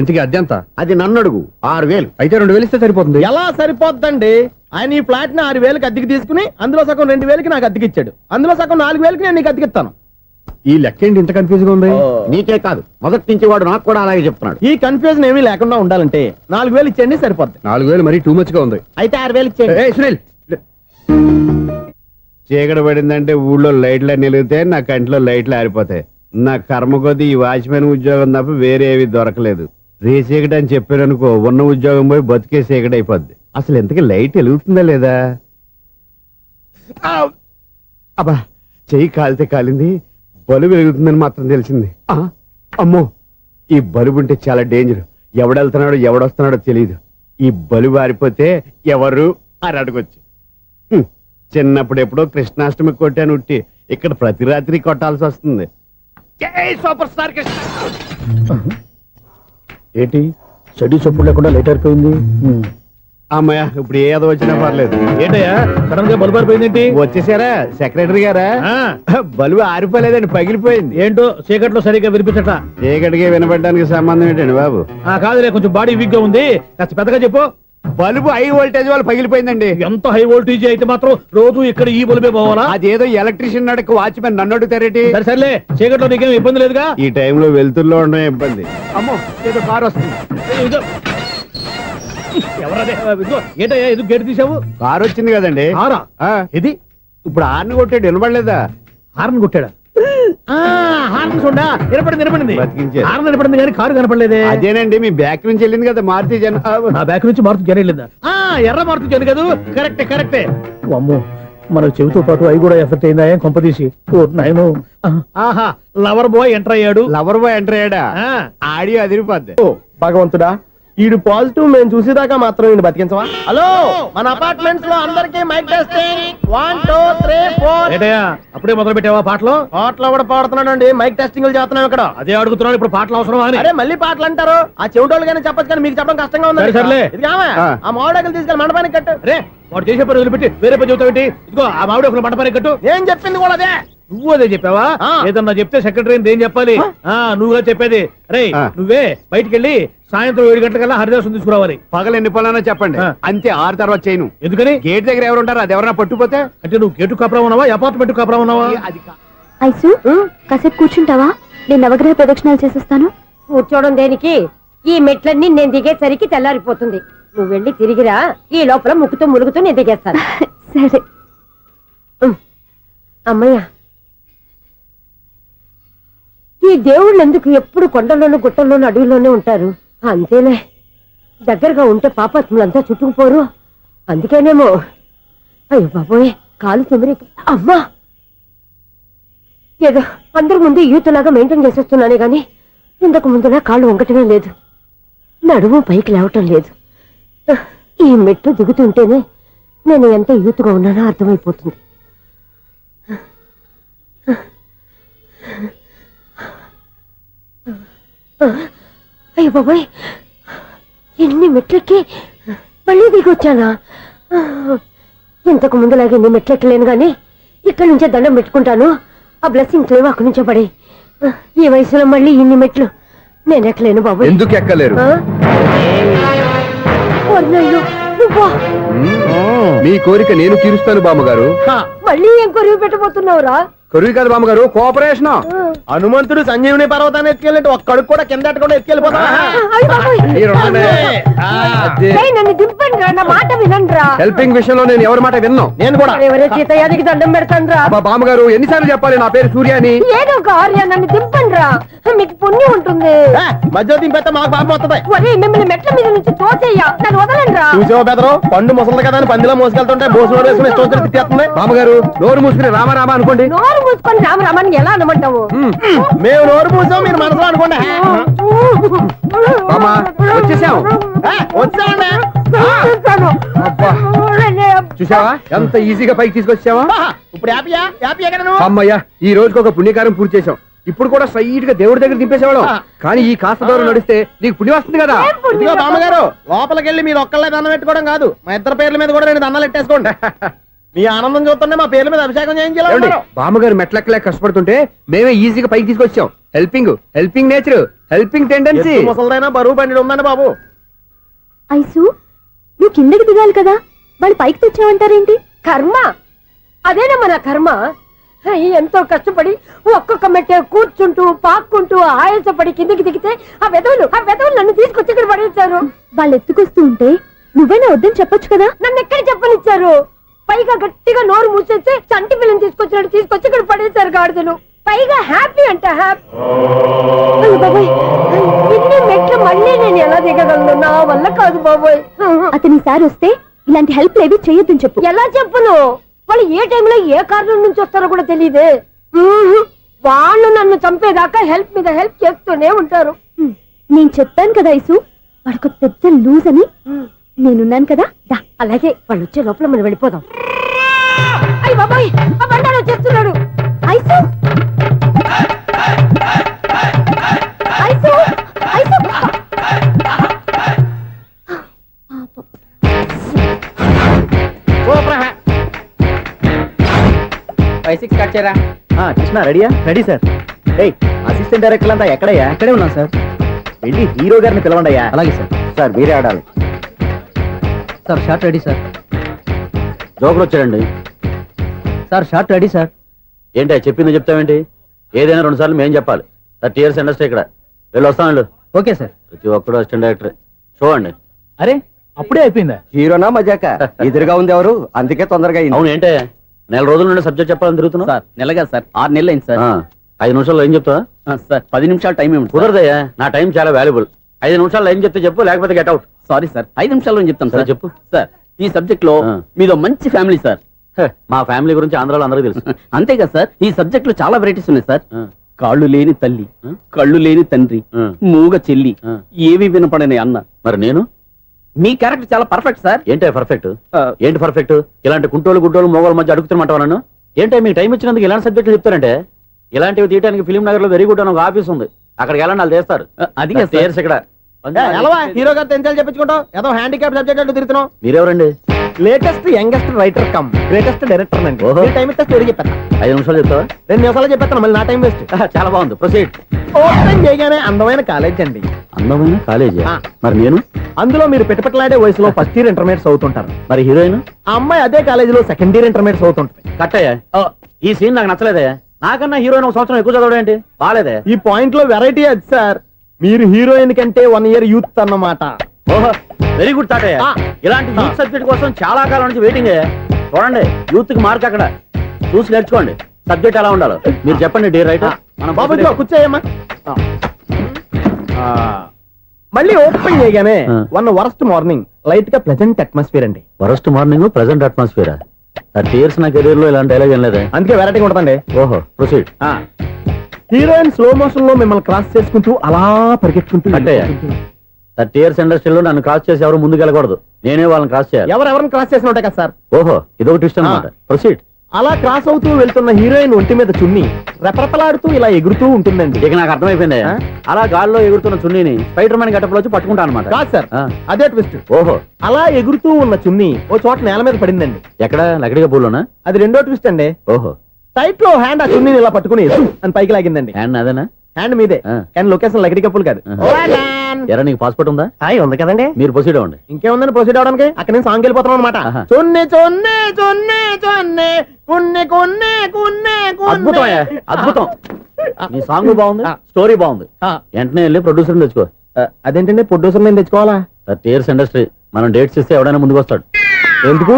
ఇంతకీ అద్దె ఎంత? అది నన్ను అడుగు. 6,000. అయితే 2,000 ఇస్తే సరిపోతుంది. ఎలా సరిపోద్దండి? ఆయన ఈ ఫ్లాట్ ని 6,000కి అద్దెకి తీసుకుని అందులో సగం 2,000కి నాకు అద్దెకిచ్చాడు, అందులో సగం 4,000కి నేను నీకు అద్దెకిస్తాను. ఈ లెక్క ఏంటి ఇంత కన్ఫ్యూజ్ గా ఉంది? నీకే కాదు, మొదటి నుంచి వాడు నాకు కూడా అలాగే చెప్తున్నాడు. ఈ కన్ఫ్యూజన్ ఏమీ లేకుండా ఉండాలంటే 4,000 ఇచ్చేయండి, సరిపోద్ది. 4,000 మరీ టూ మచ్ గా ఉంది. అయితే 6,000 ఇచ్చేయండి. సునీల్, చీకటి పడిందంటే ఊళ్ళో లైట్లు నిలిగితే నా కంట్లో లైట్లు ఆరిపోతాయి. నా కర్మ కొద్దీ ఈ వాచ్మెన్ ఉద్యోగం తప్ప వేరే ఏవి దొరకలేదు. రేచీకటి అని చెప్పారనుకో, ఉన్న ఉద్యోగం పోయి బతికే చీకటి అయిపోద్ది. అసలు ఎంతకీ లైట్ వెలుగుతుందా లేదా? అబ్బా, చెయ్యి కాలితే కాలింది, బలుబు వెలుగుతుందని మాత్రం తెలిసింది. అమ్మో, ఈ బలుబు ఉంటే చాలా డేంజర్. ఎవడెళ్తున్నాడో ఎవడొస్తున్నాడో తెలియదు. ఈ బలుబు ఆరిపోతే ఎవరు అని అడగొచ్చు. చిన్నప్పుడు ఎప్పుడో కృష్ణాష్టమి కొట్టాను ఉట్టి, ఇక్కడ ప్రతి రాత్రి కొట్టాల్సి వస్తుంది. Super star Krishna. ఏంటి చెడు చెప్పుడు లేకుండా లేట్ అయిపోయింది? అమ్మయ్య ఇప్పుడు ఏదో వచ్చినా పర్లేదు. ఏంటయ్యా సడన్ గా బల్బు ఆరిపోయిందేంటి? వచ్చేసారా సెక్రటరీ గారా? ఆ, బలువు ఆరిపోలేదండి, పగిలిపోయింది. ఏంటో చీకట్లో సరిగ్గా వినిపించట. చీకటికి వినపడడానికి సంబంధం ఏంటండి బాబు? కాదులే, కొంచెం బాడీ వీక్ గా ఉంది, కాస్త పెద్దగా చెప్పు. బల్బు హై వోల్టేజ్ వాళ్ళు పగిలిపోయిందండి. ఎంత హై వోల్టేజ్ అయితే మాత్రం రోజు ఇక్కడ ఈ బల్బే పోవాలా? అదేదో ఎలక్ట్రీషియన్ నడక వాచ్మెన్ నన్ను అడుగుతారేటి? సరే సర్లే, చీకట్లో నీకేం ఇబ్బంది లేదుగా? ఈ టైంలో వెళ్తుల్లో ఉండడం ఇబ్బంది. అమ్మో ఏదో కారు వస్తుంది. ఇదిగో. ఎవరదే? ఇదిగో, ఏంటయ్యా ఎందుకు గేటు తీసావు? కారు వచ్చింది కదండి. కారా? ఇది ఇప్పుడు హార్న్ కొట్టాడు, వినపడలేదా? హార్న్ కొట్టాడా? హార్న్ చూడా వినపడింది. బతికించారు. హార్న్ వినపడింది కానీ కారు కనపడలేదే. అదేనండి మీ బ్యాక్ నుంచి వెళ్ళింది కదా మారుతి జన. నా బ్యాక్ నుంచి మారుతి జన వెళ్ళిందా? ఎర్ర మారుతి జన కదా. కరెక్టే. అమ్మో, మన చెవితో పాటు అవి కూడా ఎఫెక్ట్ అయిందా? ఏం కొంపదీసి నాయను. ఆహా, లవర్ బాయ్ ఎంటర్ అయ్యాడు. లవర్ బాయ్ ఎంటర్ అయ్యాడా? ఆడియో అదిరిపోద్ది. భగవంతుడా, ఈడు పాజిటివ్ మేము చూసేదాకా మాత్రం ఈయన బతికించవా? హలో, మన అపార్ట్మెంట్స్ లో అందరికి మైక్ టెస్టింగ్ 1 2 3 4. ఏంటయ్యా అప్పుడే మొదలు పెట్టావా పాటలు? పాటలు కూడా పాడుతున్నాడు, మైక్ టెస్టింగ్ చేస్తున్నాం ఇక్కడ. అదే అడుగుతున్నాడు, ఇప్పుడు పాటలు అవసరమా అని. అరే మళ్ళీ పాటలు అంటారు, ఆ చెవిటోళ్ళు కానీ చెప్పచ్చు కానీ మీకు చెప్పడం కష్టంగా ఉంది. సర్లే. ఇది ఆ మామిడాకులు తీసుకెళ్ళి మండపానికి కట్టు. రే, వాడు చేసే పని వదిలిపెట్టి వేరే పని చెబుతావేంటి? ఇదిగో ఆ మామిడి ఒకరు మంటపానికి కట్టు. నేను చెప్పింది కూడా అదే. నువ్వు అదే చెప్పావా? ఏదన్నా చెప్తే సెక్రటరీ ఏం చెప్పాలి? నువ్వుగా చెప్పేది. రే, నువ్వే బయటికి వెళ్ళి సాయంత్రం 7 గంటలకల్లా హరిదాసం తీసుకురావాలి. పగలు ఎన్ని పనులన్నా చెప్పండి, అంతే. 6 తర్వాత చేయను. ఎందుకని? గేట్ దగ్గర ఎవరు ఉంటారు? అది ఎవరన్నా పట్టుపోతే? అంటే నువ్వు గేటు కాపురా ఉన్నావా, అపార్ట్మెంట్ కాపురా ఉన్నావా? అది ఐసు కాసేపు కూర్చుంటావా? నేను నవగ్రహ ప్రదక్షిణాలు చేసేస్తాను. కూర్చోవడం దేనికి? ఈ మెట్లన్నీ నేను దిగేసరికి తెల్లారిపోతుంది. నువ్వు వెళ్ళి తిరిగిరా, ఈ లోపల ముక్కుతూ ములుగుతూ నేను దిగేస్తాను. సరే. అమ్మయ్య, ఈ దేవుళ్ళు ఎందుకు ఎప్పుడు కొండల్లోనూ గుట్టల్లోనూ అడవిలోనే ఉంటారు? అంతేలే, దగ్గరగా ఉంటే పాపాత్ములంతా చుట్టుకుపోరు. అందుకేనేమో. అయ్యో బాబోయ్, కాలు తిమిరి. అమ్మా, ఏదో అందరి ముందు యూత్లాగా మెయింటైన్ చేసేస్తున్నానే గాని ఇంతకు ముందులా కాళ్ళు వంగటమే లేదు, నడుము పైకి లేవటం లేదు. ఈ మెట్లు దిగుతుంటేనే నేను ఎంత యూత్గా ఉన్నానో అర్థమైపోతుంది. అయ్యో బాబాయ్, ఎన్ని మెట్లెక్కి మళ్ళీ దిగొచ్చానా? ఇంతకు ముందులాగే ఎన్ని మెట్లెక్కలేను గాని ఇక్కడి నుంచే దండం పెట్టుకుంటాను. ఆ బ్లెస్సింగ్స్ లేవు అక్కడి నుంచే పడి. ఈ వయసులో మళ్ళీ ఇన్ని మెట్లు నేను ఎక్కలేను బాబు. ఎందుకు ఎక్కలేరు? మీ కోరిక నేను తీరుస్తాను బామ్మగారు. మళ్ళీ ఏం కొరివి పెట్టబోతున్నావురా? కొరివి కాదు బామ్మగారు, కోఆపరేషన్. హనుమంతుడు సంజీవుని పర్వతాన్ని ఎత్తుకెళ్ళి ఒక్కడికి కూడా కింద ఎట్టకుండా ఎత్తుకెళ్ళిపోతా. నన్ను దింపండి రా, నా మాట వినండి రా. హెల్పింగ్ విషయంలో నేను ఎవరి మాట విన్నాను. నేను కూడా ఎవరే సీతయ్యానికి దండం పెడతాను రా. బామ్మగారు ఎన్నిసార్లు చెప్పాలి నా పేరు సూర్య అని? ఏదో ఒక ఆర్య, నన్ను దింపండి రా, మీకు పుణ్యం ఉంటుంది. మధ్యలో దింపేస్తే మాకు పాపం వస్తుంది. ఒరే, మిమ్మల్ని మెట్ల మీద నుంచి తోచేయ్యా, నన్ను వదలండి రా. చూసావో బెదరు, పండు ముసలి కదా అని పందిలో మోసుకెళ్తుంటే భోజనం వేసుకుని ఇష్టం తిట్టేస్తుంది. బామ్మగారు నోరు మూసుకుని రామారామ అనుకోండి. నోరు మూసుకొని రామరామాన్ని ఎలా అనమంటావు? మేము నోరు మూసాం, మీరు మనసులో అనుకోండి. వచ్చేసాం. వచ్చామండి. చూసావా ఎంత ఈజీగా పైకి తీసుకొచ్చావా? ఇప్పుడు హ్యాపీయా కదా నువ్వు? అమ్మయ్యా, ఈ రోజుకి ఒక పుణ్యకారం పూర్తి చేసాం. ఇప్పుడు కూడా స్ట్రైట్ గా దేవుడి దగ్గర దింపేసేవాళ్ళం. కానీ ఈ కాస్త దూరం నడిస్తే నీకు పుణ్యం వస్తుంది కదా. ఇదిగో బామ్మగారు, లోపలికి వెళ్ళి మీరు ఒక్కళ్ళే దండం పెట్టుకోవడం కాదు, మా ఇద్దరు పేర్ల మీద కూడా 2 దండాలు ఎట్టేసుకోండి. మీ ఆనందం చూస్తుంటే మా పేర్ల మీద అభిషేకం చేయించాలి. బామ్మగారు మెట్లెక్కలే కష్టపడుతుంటే మేమే ఈజీగా పైకి తీసుకొచ్చాం. Helping nature, helping tendency. ముసలిదైనా బరువు బండి ఉందండి బాబు. ఐసు నువ్వు కిందకి దిగాలి కదా, వాళ్ళు పైకి తెచ్చావంటారేంటి? కర్మ, అదేనమ్మా నా కర్మ. ఎంతో కష్టపడి ఒక్కొక్క మెట్ట కూర్చుంటూ పాక్కుంటూ ఆయాసపడి కిందికి దిగితే ఆ వెధవులు నన్ను తీసుకొచ్చి ఇక్కడ పడేశారు. వాళ్ళు ఎత్తుకొస్తూ ఉంటే నువ్వేనా వద్దని చెప్పొచ్చు కదా. నన్ను ఎక్కడ చెప్పనిచ్చారు? పైగా గట్టిగా నోరు మూసేస్తే చంటి పిల్లని తీసుకొచ్చి ఇక్కడ పడేశారు గాడిదలు. పైగా హ్యాపీ అంట హ్యాపీ. బాబోయ్, ఇన్ని మెట్లు మళ్ళీ నేను ఎలా దిగగలను? నా వల్ల కాదు బాబోయ్. అతని సారి వస్తే ఇలాంటి హెల్ప్ లేవి చేయొద్దని చెప్పు. ఎలా చెప్పును? వాళ్ళు ఏ టైంలో ఏ కారణం నుంచి వస్తారో కూడా తెలియదే. వాళ్ళు నన్ను చంపేదాకా హెల్ప్ మీద హెల్ప్ చేస్తూనే ఉంటారు. నేను చెప్పాను కదా ఐసు, వాడికి పెద్ద లూజ్ అని. నేనున్నాను కదా. అలాగే, వాళ్ళు వచ్చే లోపల మనం వెళ్ళిపోదాం. అయ్య బాబాయ్, ఆ బండారు వచ్చేస్తున్నాడు. ఐసు ఐసు ఐసు 6 కట్ చేయరా. కృష్ణ రెడీయా? Ready sir. అసిస్టెంట్ డైరెక్టర్ అంతా ఎక్కడయ్యా? ఇక్కడే ఉన్నాం సార్. వెళ్ళి హీరో గారిని పిలవండి అయ్యా. అలాగే సార్. సార్ మీరే ఆడాలి sir. Short ready sir. Joker వచ్చాడండి సార్. Short ready sir. ఏంటి చెప్పింది చెప్తావేంటి? ఏదైనా 2 సార్లు మేము చెప్పాలి. 30 years ఇండస్ట్రీ ఇక్కడ. వెళ్ళి వస్తాం వెళ్ళు. Okay sir. ప్రతి ఒక్కడు అసిస్టెంట్ డైరెక్టర్. చూడండి. అరే అప్పుడే అయిపోయిందా? హీరోనా మజాక? ఎదురుగా ఉంది ఎవరు, అందుకే తొందరగా అయింది. అవును ఏంటే 4 రోజుల నుండి సబ్జెక్ట్ చెప్పాలని తిరుగుతున్నా సార్. నెలగా సార్, 6 నెలలు అయింది సార్. 5 నిమిషాల్లో ఏం చెప్తా సార్? 10 నిమిషాలు టైం ఏమి కుదరదయ్యా. నా టైం చాలా వాల్యుబుల్. 5 నిమిషాల్లో ఏం చెప్తే చెప్పు, లేకపోతే గెట్ అవుట్. సారీ సార్, 5 నిమిషాల్లో చెప్తాను సార్. చెప్పు సార్. ఈ సబ్జెక్ట్ లో మీదో మంచి ఫ్యామిలీ సార్. మా ఫ్యామిలీ గురించి ఆంధ్రాలో అందరికీ తెలుసు. అంతేగా సార్, ఈ సబ్జెక్ట్ లో చాలా వెరైటీస్ ఉన్నాయి సార్. కాళ్ళు లేని తల్లి, కళ్ళు లేని తండ్రి, మూగ చెల్లి, ఏవి వినపడని అన్న. మరి నేను మీ క్యారెక్టర్ చాలా పర్ఫెక్ట్ సార్. ఏంటి పర్ఫెక్ట్? ఏంటి పర్ఫెక్ట్? ఇలాంటి కుంటోలు గుడ్డోలు మోగోళ్ళ మధ్య అడుగుతున్నమాట నన్ను. ఏంటో మీకు టైం ఇచ్చినందుకు ఇలాంటి సబ్జెక్టులు చెప్తారంటే, ఇలాంటివి తీయడానికి ఫిలిం నగర్ లో వెరీ గుడ్ అని ఒక ఆఫీస్ ఉంది. అక్కడికి వెళ్ళండి, వాళ్ళు చేస్తారు. అది ఇక్కడ హీరో గారితో ఎంత చెప్పించుకుంటావు? ఏదో హ్యాండిక్యాప్ సబ్జెక్ట్ అంటూ తిరుగుతున్నావు. మీరెవరండి? Latest youngest writer cum greatest director అండి. టైం ఇస్తే స్టోరీ చెప్పాను. 5 నిమిషాలు చెప్తావా? 2 నిమిషాలు చెప్పేస్తాను, మళ్ళీ నా టైం వేస్ట్. చాలా బాగుంది, ప్రొసీడ్. ఓపెన్ చేయగానే అందమైన కాలేజ్ అండి. అందమైన కాలేజ్? మరి నేను అందులో మీరు పెట్టుపట్లాడే వయసులో ఫస్ట్ ఇయర్ ఇంటర్మీడియట్స్ అవుతుంటారు. మరి హీరోయిన్ ఆ అమ్మాయి అదే కాలేజీలో సెకండ్ ఇయర్ ఇంటర్మీడియట్స్ అవుతుంటుంది. కట్టయ్యా, ఈ సీన్ నాకు నచ్చలేదే. నాకన్నా హీరోయిన్ 1 సంవత్సరం ఎక్కువ చదవడం ఏంటి? బాలేదే. ఈ పాయింట్ లో వెరైటీ అది సార్. మీరు హీరోయిన్ కంటే 1 year యూత్ అన్నమాట. ఓహో, వెరీ గుడ్ తాటయ్య. ఇలాంటి యూత్ సబ్జెక్ట్ కోసం చాలా కాలం నుంచి వెయిటింగ్. చూడండి, యూత్ కి మార్క్ అక్కడ చూసి నేర్చుకోండి. సబ్జెక్ట్ ఎలా ఉండాలో మీరు చెప్పండి. డే రైటర్ కూర్చోయమ్మా. మళ్ళీ ఓపెన్ చేయగానే వన్ వరస్ట్ మార్నింగ్, లైట్ గా ప్లెజెంట్ అట్మాస్ఫియర్ అండి. Worst morning, pleasant atmosphere. 30 years నా కెరీర్ లో ఇలాంటి డైలాగ్ ఏం లేదు. అందుకే వెరైటీ ఉంటుందండి. ఓహో, ప్రొసీడ్. హీరోయిన్ స్లో మోషన్ లో మిమ్మల్ని క్రాస్ చేసుకుంటూ అలా పరిగెత్తుకుంటూ 30 years ఇండస్ట్రీలో నన్ను క్రాస్ చేసి ఎవరు ముందుకు వెళ్ళకూడదు. నేనే వాళ్ళని క్రాస్ చేయాలి. ఎవరెవరిని క్రాస్ చేసిన ఉంటాయి కదా సార్. ఓహో, ఇదొక ట్విస్ట్ అన్నమాట. ప్రొసీడ్. అలా క్రాస్ అవుతూ వెళ్తున్న హీరోయిన్ ఒంటి మీద చున్ని రెపరెపలాడుతూ ఇలా ఎగురుతూ ఉంటుందండి. ఇక నాకు అర్థమైపోయింది. అలా గాల్లో ఎగురుతున్న చున్నీని స్పైడర్ మ్యాన్ గెటప్లో వచ్చి పట్టుకుంటా అనమాట. కాదు సార్, అదే ట్విస్ట్. ఓహో, అలా ఎగురుతూ ఉన్న చున్ని ఓ చోట నేల మీద పడిందండి. ఎక్కడ? లకడిగా పూలోనా? అది రెండో ట్విస్ట్ అండి. ఓహో, టైట్ లో హ్యాండ్ ఆ చున్నీని ఇలా పట్టుకుని అని పైకి లాగిందండి. హ్యాండ్ అదేనా? హ్యాండ్ మీదే, కానీ లొకేషన్ లకడి కప్పులు కాదు. ఎరా, నీకు పాస్పోర్ట్ ఉందా? ఉంది కదండి. మీరు ప్రొసీడ్ అవ్వండి. ఇంకేముందని ప్రొసీడ్ అవడానికి? అక్కడ నేను సాంగ్ వెళ్ళిపోతాం అనమాట. అద్భుతం, అద్భుతం. నీ సాంగ్ బాగుంది, స్టోరీ బాగుంది. వెంటనే వెళ్ళి ప్రొడ్యూసర్ తెచ్చుకో. అదేంటండి ప్రొడ్యూసర్ నేను తెచ్చుకోవాలా? 30 years ఇండస్ట్రీ, మనం డేట్స్ ఇస్తే ఎవడైనా ముందుకు వస్తాడు. ఎందుకు?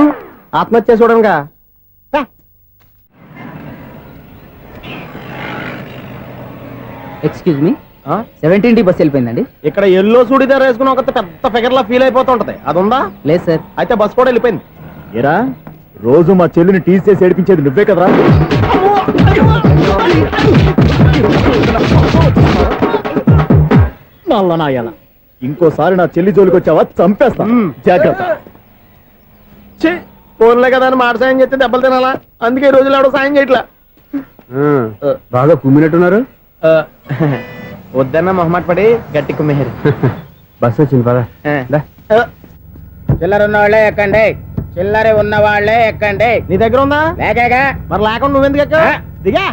ఆత్మహత్య చూడనుగా. Excuse me, 17D bus వెళ్ళిపోయిందండి. ఇక్కడ ఎల్లో చూడిదార్ వేసుకుని ఒక పెద్ద ఫిగర్ లా ఫీల్ అయిపోతుంటది, అది ఉందా? లేదు సార్. అయితే బస్ కూడా వెళ్ళిపోయింది. ఏరా, రోజు మా చెల్లిని టీస్ చేసి ఏడిపించేది నువ్వే కదరా? నాయన, ఇంకోసారి నా చెల్లి జోలికి వచ్చావా చంపేస్తా, జాగ్రత్త. ఫోన్లే కదా అని మాట సాయం చేస్తే దెబ్బలు తినాలా? అందుకే ఈ రోజులు ఎవడో సాయం చేయట్లా. బాగా కుమ్మినట్టున్నారు. వద్దన్న మొహమాట పడి గట్టి కుమ్మేరు. బస్సు వచ్చింది పద. చిల్లర ఉన్న వాళ్ళే ఎక్కండి, చిల్లర ఉన్న వాళ్ళే ఎక్కండి. నీ దగ్గర ఉందా? లేకగా. మరి లేకుండా నువ్వెందుకు ఎక్క? దిగా.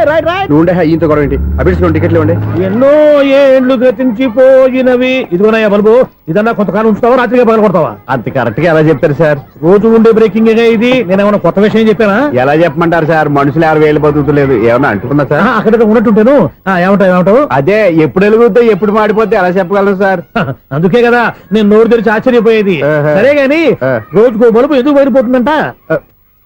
Right right. నువ్వుండే ఇంత గొడవ ఏంటి? అభిడ్చుకోండి, టికెట్లు ఇవ్వండి. ఎన్నో ఏండ్లు గతించిపోయినవి. ఇదిగోనయ్యా బల్బు, ఇదన్నా కొంతకాలం ఉంచుతావా, రాత్రిగా పగల కొడతావా? అంత కరెక్ట్ గా ఎలా చెప్తారు సార్? రోజు ఉండే బ్రేకింగ్ ఇది. నేనేమన్నా కొత్త విషయం చెప్పానా? ఎలా చెప్పమంటారు సార్? మనుషులు 60,000 బతుకుతలేదు. ఏమన్నా అంటున్నా సార్? అక్కడ ఉన్నట్టుంటాను. ఏమంటావు? అదే, ఎప్పుడు వెలుగుతాయి ఎప్పుడు మాడిపోతే ఎలా చెప్పగలను సార్? అందుకే కదా నేను నోరు తెరిచి ఆశ్చర్యపోయేది. సరే గాని రోజుకో బల్బు ఎందుకు బయటపోతుందంట?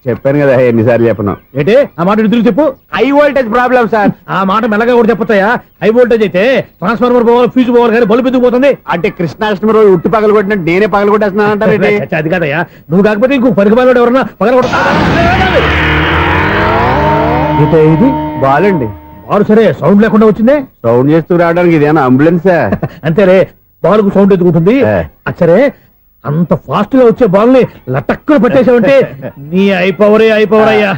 చెప్పాను కదా ఎన్నిసార్లు చెప్పను. ఏంటి ఆ మాట తిరిగి చెప్పు. High voltage problem sir. ఆ మాట మెల్లగా కూడా చెప్పొచ్చాయా? హై వోల్టేజ్ అయితే ట్రాన్స్ఫార్మర్ పోవాలి, ఫ్యూజ్ పోవాలి, కానీ బల్బు ఎందుకు పోతుంది? అంటే కృష్ణాష్టమి రోజు ఉట్టి పగలు కొట్టినట్టు నేనే పగలు కొట్టేస్తున్నా అంటారు. అది కాదయ్యా, నువ్వు కాకపోతే ఇంకో పనికి ఎవరన్నా పగల కొడతా. ఇది బాలండి. బాలు సరే, సౌండ్ లేకుండా వచ్చిందే. సౌండ్ చేస్తూ రావడానికి ఇదేనా అంబులెన్సా? అంతేలే, బాలుకు సౌండ్ ఎదుగుతుంది. సరే, అంత ఫాస్ట్ గా వచ్చే బాల్ ని లటక్కులు పట్టేసావంటే నీ ఐపవర్ అయ్యా.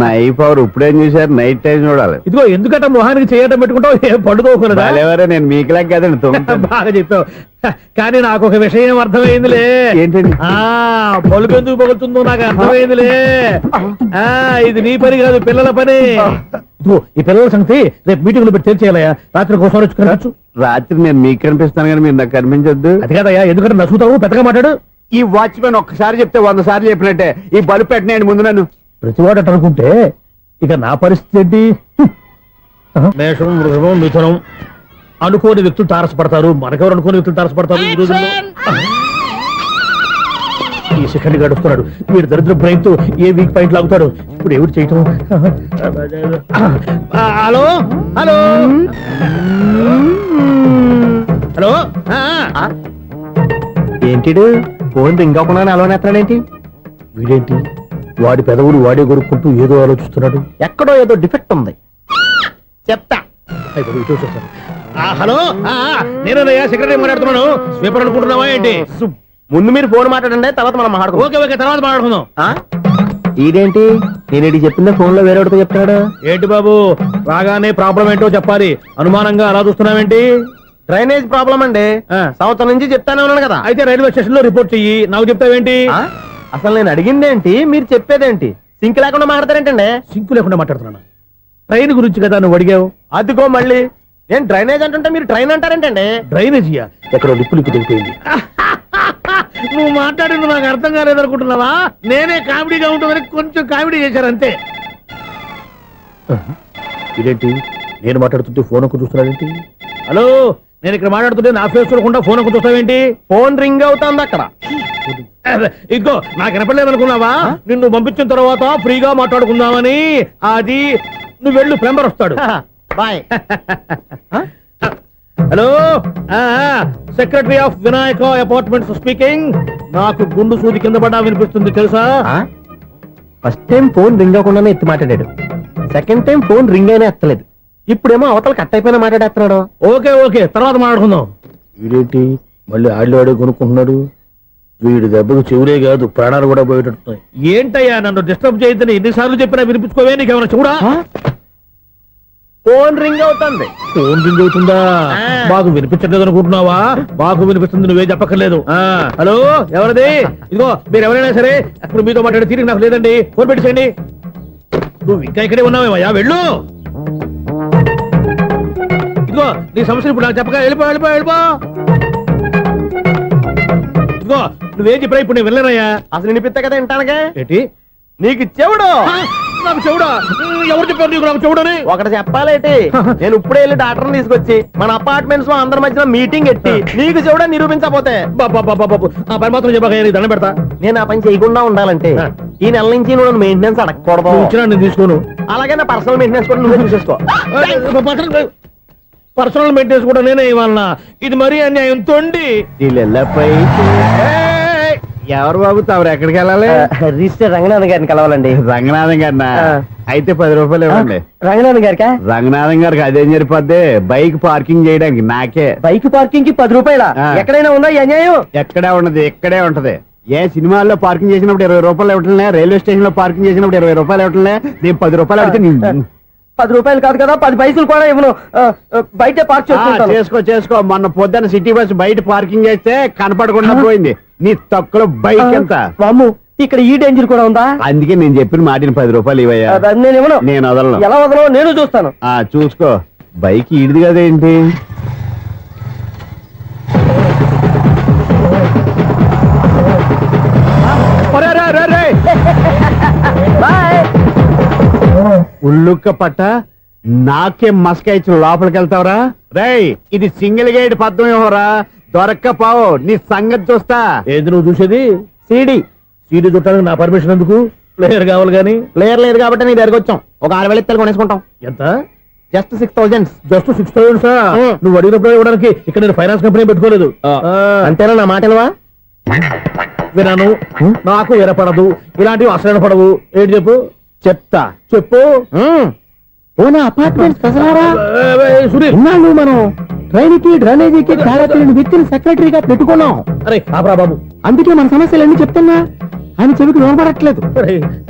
నా ఐపవర్ ఇప్పుడేం చూసారు? నైట్ టైం చూడాలి. ఇదిగో, ఎందుకంటే మొహానికి చేయటం పెట్టుకుంటావు, ఏం పండుకోకూడదు. నేను మీకులాగా కదండి. బాగా చెప్పావు. కానీ నాకు ఒక విషయం అర్థమైందిలే. ఏంటండి? బల్బు ఎందుకు పగులుతుందో నాకు అర్థమైందిలే. ఇది నీ పని కాదు, పిల్లల పని. ఇదిగో, ఈ పిల్లల సంగతి రేపు మీటింగ్ లో పెట్టి తెలిసేయాలయ్యా. రాత్రి కోసం వచ్చి రాత్రి నేను మీకు కనిపిస్తాను కానీ మీరు నాకు కనిపించొద్దు. అది కాదయ్యా, ఎందుకంటే నచ్చుతావు, పెద్దగా మాట్లాడు. ఈ వాచ్మెన్ ఒక్కసారి చెప్తే 100 సార్లు చెప్పినట్టే. ఈ బల్బు పెట్టినాయండి ముందు నన్ను. ప్రతివాడు అట్ట అనుకుంటే ఇక నా పరిస్థితి ఏంటి? మేషం, వృషభం, మిథునం అనుకోని వ్యక్తులు తారసపడతారు. మనకెవరు అనుకోని వ్యక్తులు తారసపడతారు ఈ రోజుల్లో? ఈ సెకండ్ గడుపుతున్నాడు వీడు దరిద్ర బ్రెయిన్ తో ఏ వీక్ పాయింట్ లాగుతాడు. ఇప్పుడు ఎవరు చేయటం? Hello hello hello. ఏంటిడు ఫోన్ రింగ్ అవ్వకుండా అలవనేస్తాడేంటి? వీడేంటి వాడి పెదవులు వాడే కొరుక్కుంటూ ఏదో ఆలోచిస్తున్నాడు. ఎక్కడో ఏదో డిఫెక్ట్ ఉంది, చెప్తా. హలో, నేనయ్యా సెక్రటరీ మాట్లాడుతున్నాను. స్వీపర్ అనుకుంటున్నావా ఏంటి? ముందు మీరు ఫోన్ మాట్లాడండి, తర్వాత మనం మాట్లాడుకో. ఓకే ఓకే, తర్వాత మాట్లాడుకుందాం. ఇదేంటి నేను చెప్పిందే ఫోన్ లో వేరేవాడితో చెప్తాడు? ఏంటి బాబు, రాగానే ప్రాబ్లం ఏంటో చెప్పాలి. అనుమానంగా అలా చూస్తున్నావేంటి? డ్రైనేజ్ ప్రాబ్లం అండి. సంవత్సరం నుంచి చెప్తానే ఉన్నాను కదా. అయితే రైల్వే స్టేషన్ లో రిపోర్ట్ చెయ్యి, నాకు చెప్తావేంటి? అసలు నేను అడిగిందేంటి, మీరు చెప్పేదేంటి? సింక్ లేకుండా మాట్లాడతారేంటండి? సింకు లేకుండా మాట్లాడుతున్నాను. ట్రైన్ గురించి కదా నువ్వు అడిగావు. అదిగో మళ్ళీ నేను డ్రైనేజ్ అంటుంటే మీరు ట్రైన్ అంటారేంటండి? డ్రైనేజీయా? ఎక్కడో లిప్పు తెలిపోయింది. నువ్వు మాట్లాడింది నాకు అర్థం కాలేదనుకుంటున్నావా? నేనే కామెడీగా ఉంటుందని కొంచెం కామెడీ చేశారు అంతే. ఇదేంటి నేను మాట్లాడుతుంటే ఫోన్ ఒక్క చూస్తున్నాడేంటి? హలో, నేను ఇక్కడ మాట్లాడుతుంటే నా ఫేస్ చూడకుండా ఫోన్ ఒక్క చూస్తావేంటి? ఫోన్ రింగ్ అవుతుంది అక్కడ. ఇదిగో, నాకు వినపడలేదు అనుకున్నావా? నిన్ను పంపించిన తర్వాత ఫ్రీగా మాట్లాడుకుందామని. అది నువ్వు వెళ్ళు, ప్లంబర్ వస్తాడు. Bye. Hello, secretary of Vinayaka apartments speaking. నాకు గుండు సూది కింద పడ్డా వినిపిస్తుంది తెలుసా? ఫస్ట్ టైం ఫోన్ రింగ్ అవ్వకుండానే ఎత్తి మాట్లాడాడు. సెకండ్ టైం ఫోన్ రింగ్ అయినా ఎత్తలేదు. ఇప్పుడేమో అవతల కట్ అయిపోయినా మాట్లాడేస్తున్నాడు. ఓకే ఓకే, తర్వాత మాట్లాడుకుందాం. వీడేంటి మళ్ళీ ఆడిలో కొనుక్కుంటున్నాడు? వీడి దెబ్బకు చెవులే కాదు, ప్రాణాలు కూడా పోయేటట్టున్నాయి. ఏంటయ్యా నన్ను డిస్టర్బ్ చేయొద్దని ఎన్నిసార్లు చెప్పినా వినిపించుకోవే? నీకేమైనా చూడా? ఫోన్ రింగ్ అవుతుంది. ఫోన్ రింగ్ అవుతుందా? మాకు వినిపించట్లేదు అనుకుంటున్నావా? మాకు వినిపిస్తుంది, నువ్వే చెప్పక్కర్లేదు. హలో, ఎవరిది? ఇదిగో, మీరు ఎవరైనా సరే ఇప్పుడు మీతో మాట్లాడే తీరిక నాకు లేదండి. ఫోన్ పెట్టేసేయండి. నువ్వు ఇంకా ఇక్కడే ఉన్నావేమయ్యా, వెళ్ళు. ఇదిగో, నీ సమస్యలు ఇప్పుడు నాకు చెప్పగా వెళ్ళిపో వెళ్ళిపో వెళ్ళిపో. ఇదిగో, నువ్వేం చెప్పరా ఇప్పుడు నేను వెళ్ళానయ్యా. అసలు వినిపిస్తా కదా వింటానగా. ఏంటి నీకు చెవుడు? నాకు చెవుడా? ఎవరు చెప్పారు నీకు నాకు చెవుడని? ఒకటి చెప్పాలేటి, నేను ఇప్పుడే వెళ్ళి డాక్టర్ని తీసుకొచ్చి మన అపార్ట్మెంట్స్ లో అందరి మధ్యన మీటింగ్ ఎట్టి నీకు చెవుడా నిరూపించకపోతే ఆ పని మాత్రం చెప్పక దండం పెడతా. నేను ఆ పని చేయకుండా ఉండాలంటే ఈ నెల నుంచి నువ్వు నన్ను మెయింటెనెన్స్ అడగకూడదు. ఇచ్చినా నేను తీసుకోను. అలాగే నా పర్సనల్ మెయింటెనెన్స్ కూడా నువ్వే చూసేసుకో. పర్సనల్ మెయింటెనెన్స్ కూడా నేనే ఇవ్వాలన్నా? ఇది మరీ అన్యాయం తోండి. ఎవరు బాబు తమరు ఎక్కడికి వెళ్ళాలి? రిజిస్టర్ రంగనాథన్ గారిని కలవాలండి. రంగనాథం గారినా? అయితే 10 రూపాయలు ఇవ్వండి. రంగనాథన్ గారికా? రంగనాథం గారికి అదేం సరిపోద్ది, బైక్ పార్కింగ్ చేయడానికి. నాకే బైక్ పార్కింగ్ కి 10 రూపాయల? ఎక్కడైనా ఉందా ఈ అన్యాయం? ఎక్కడే ఉండదు, ఇక్కడే ఉంటది. ఏ సినిమాల్లో పార్కింగ్ చేసినప్పుడు 20 రూపాయలు ఇవ్వట్లే, రైల్వే స్టేషన్ లో పార్కింగ్ చేసినప్పుడు 20 రూపాయలు ఇవ్వట్లే. నేను 10 రూపాయలు అడిగితే 10 రూపాయలు కాదు కదా, 10 పైసలు కూడా ఇవ్వను. బయట పార్క్ చేసుకో. మొన్న పొద్దున్న సిటీ బస్ బయట పార్కింగ్ చేస్తే కనపడకుండా పోయింది. నీ తక్కువ బైక్ ఎంత? వామ్ము, ఇక్కడ ఈ డేంజర్ కూడా ఉందా? అందుకే నేను చెప్పిన మాటిని 10 రూపాయలు ఇవ్వయ్యా. నేను ఇవ్వను. నేను వదలను. ఎలా వదలను నేను చూస్తాను. చూసుకో. బైక్ ఈడిది కదేంటి? ఉల్లుక్క పట్ట నాకే మస్క ఇచ్చిన లోపలికి వెళ్తావరా? రేయ్, ఇది సింగిల్ గేట్ పద్మం ఇవ్వరా? దొరక్కపోవు, నీ సంగతి చూస్తా. ఏది నువ్వు చూసేది? సీడీ చుట్టానికి నా పర్మిషన్ ఎందుకు? ప్లేయర్ కావాలి గానీ. ప్లేయర్ లేదు కాబట్టి నీ దగ్గరకు వచ్చాం. ఒక 6,000 ఇత్తలు కొనేసుకుంటాం. ఎంత? జస్ట్ 6,000. Just 6,000 sir? నువ్వు అడిగినప్పుడు ఇవ్వడానికి ఇక్కడ నేను ఫైనాన్స్ కంపెనీ పెట్టుకోలేదు. అంతేనా నా మాటలువా? విన్నాను, నాకు ఎరపడదు, ఇలాంటివి అసలు పడవు. ఏంటి చెప్పు? చెప్తా. చెప్పు. అపార్ట్మెంట్స్ సునీల్, మనం ట్రైన్కి డ్రైనేజీకి తేడా తెలియని వ్యక్తిని సెక్రటరీగా పెట్టుకున్నాం. అరే ఆపరా బాబు. అందుకే మన సమస్యలన్నీ చెప్తున్నా. ఆయన చెవికి వినపడట్లేదు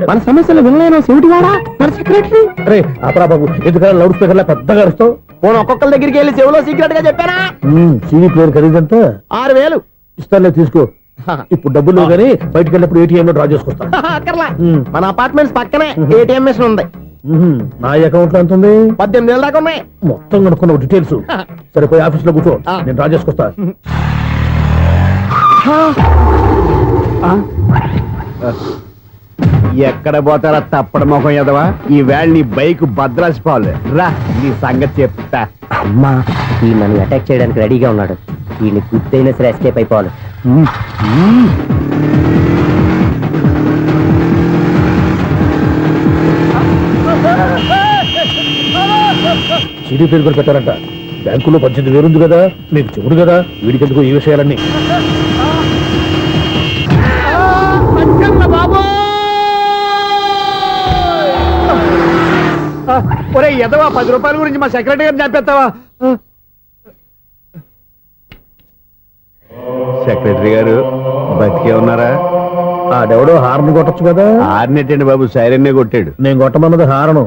మన సమస్యలు వినలేను చెవిటి వాడా మన సెక్రటరీ రే అపరా బాబు ఎందుకంటే లౌడ్ స్పీకర్ లా పెద్దగా అరుస్తావు పోను ఒక్కొక్కరి దగ్గరికి వెళ్ళి చెవిలో సీక్రెట్ గా చెప్పానా సీవీ ప్లేయర్ ఖరీదంతా 6,000 ఇస్తానులే తీసుకో ఇప్పుడు డబ్బులు కానీ బయటకు వెళ్ళినప్పుడు ఏటీఎం లో డ్రా చేసుకొస్తాను అక్కర్లా మన అపార్ట్మెంట్స్ పక్కనే ఏటీఎం మిషన్ ఉంది నా అకౌంట్ లో ఎంత ఉంది 18,000 దాకా ఉన్నాయి మొత్తం కనుక్కున్న డీటెయిల్స్ సరిపోయి ఆఫీస్ లో కూర్చో నేను డ్రా చేసుకొస్తా ఎక్కడ పోతారా తప్పడ మొహం ఎదవా ఈ వేళ నీ బైక్ భద్రాసిపోవాలి రా నీ సంగతి చెప్తా. అమ్మా ఈ నన్ను అటాక్ చేయడానికి రెడీగా ఉన్నాడు ఈయన గుద్దైనా సరే ఎస్కేప్ అయిపోవాలి సిడీ పేరు కూడా పెట్టారంట బ్యాంకులో 18,000 ఉంది కదా మీకు చెవుడు కదా వీడికెందుకు ఈ విషయాలన్నీ ఒరే ఎదవా 10 రూపాయల గురించి మా సెక్రటరీ గారిని చంపేస్తావా? సెక్రటరీ గారు బతికే ఉన్నారా? ఆడెవడో హార్న్ కొట్టచ్చు కదా ఆరినట్టండి బాబు, సైరన్నే కొట్టాడు. నేను కొట్టమన్నది హారను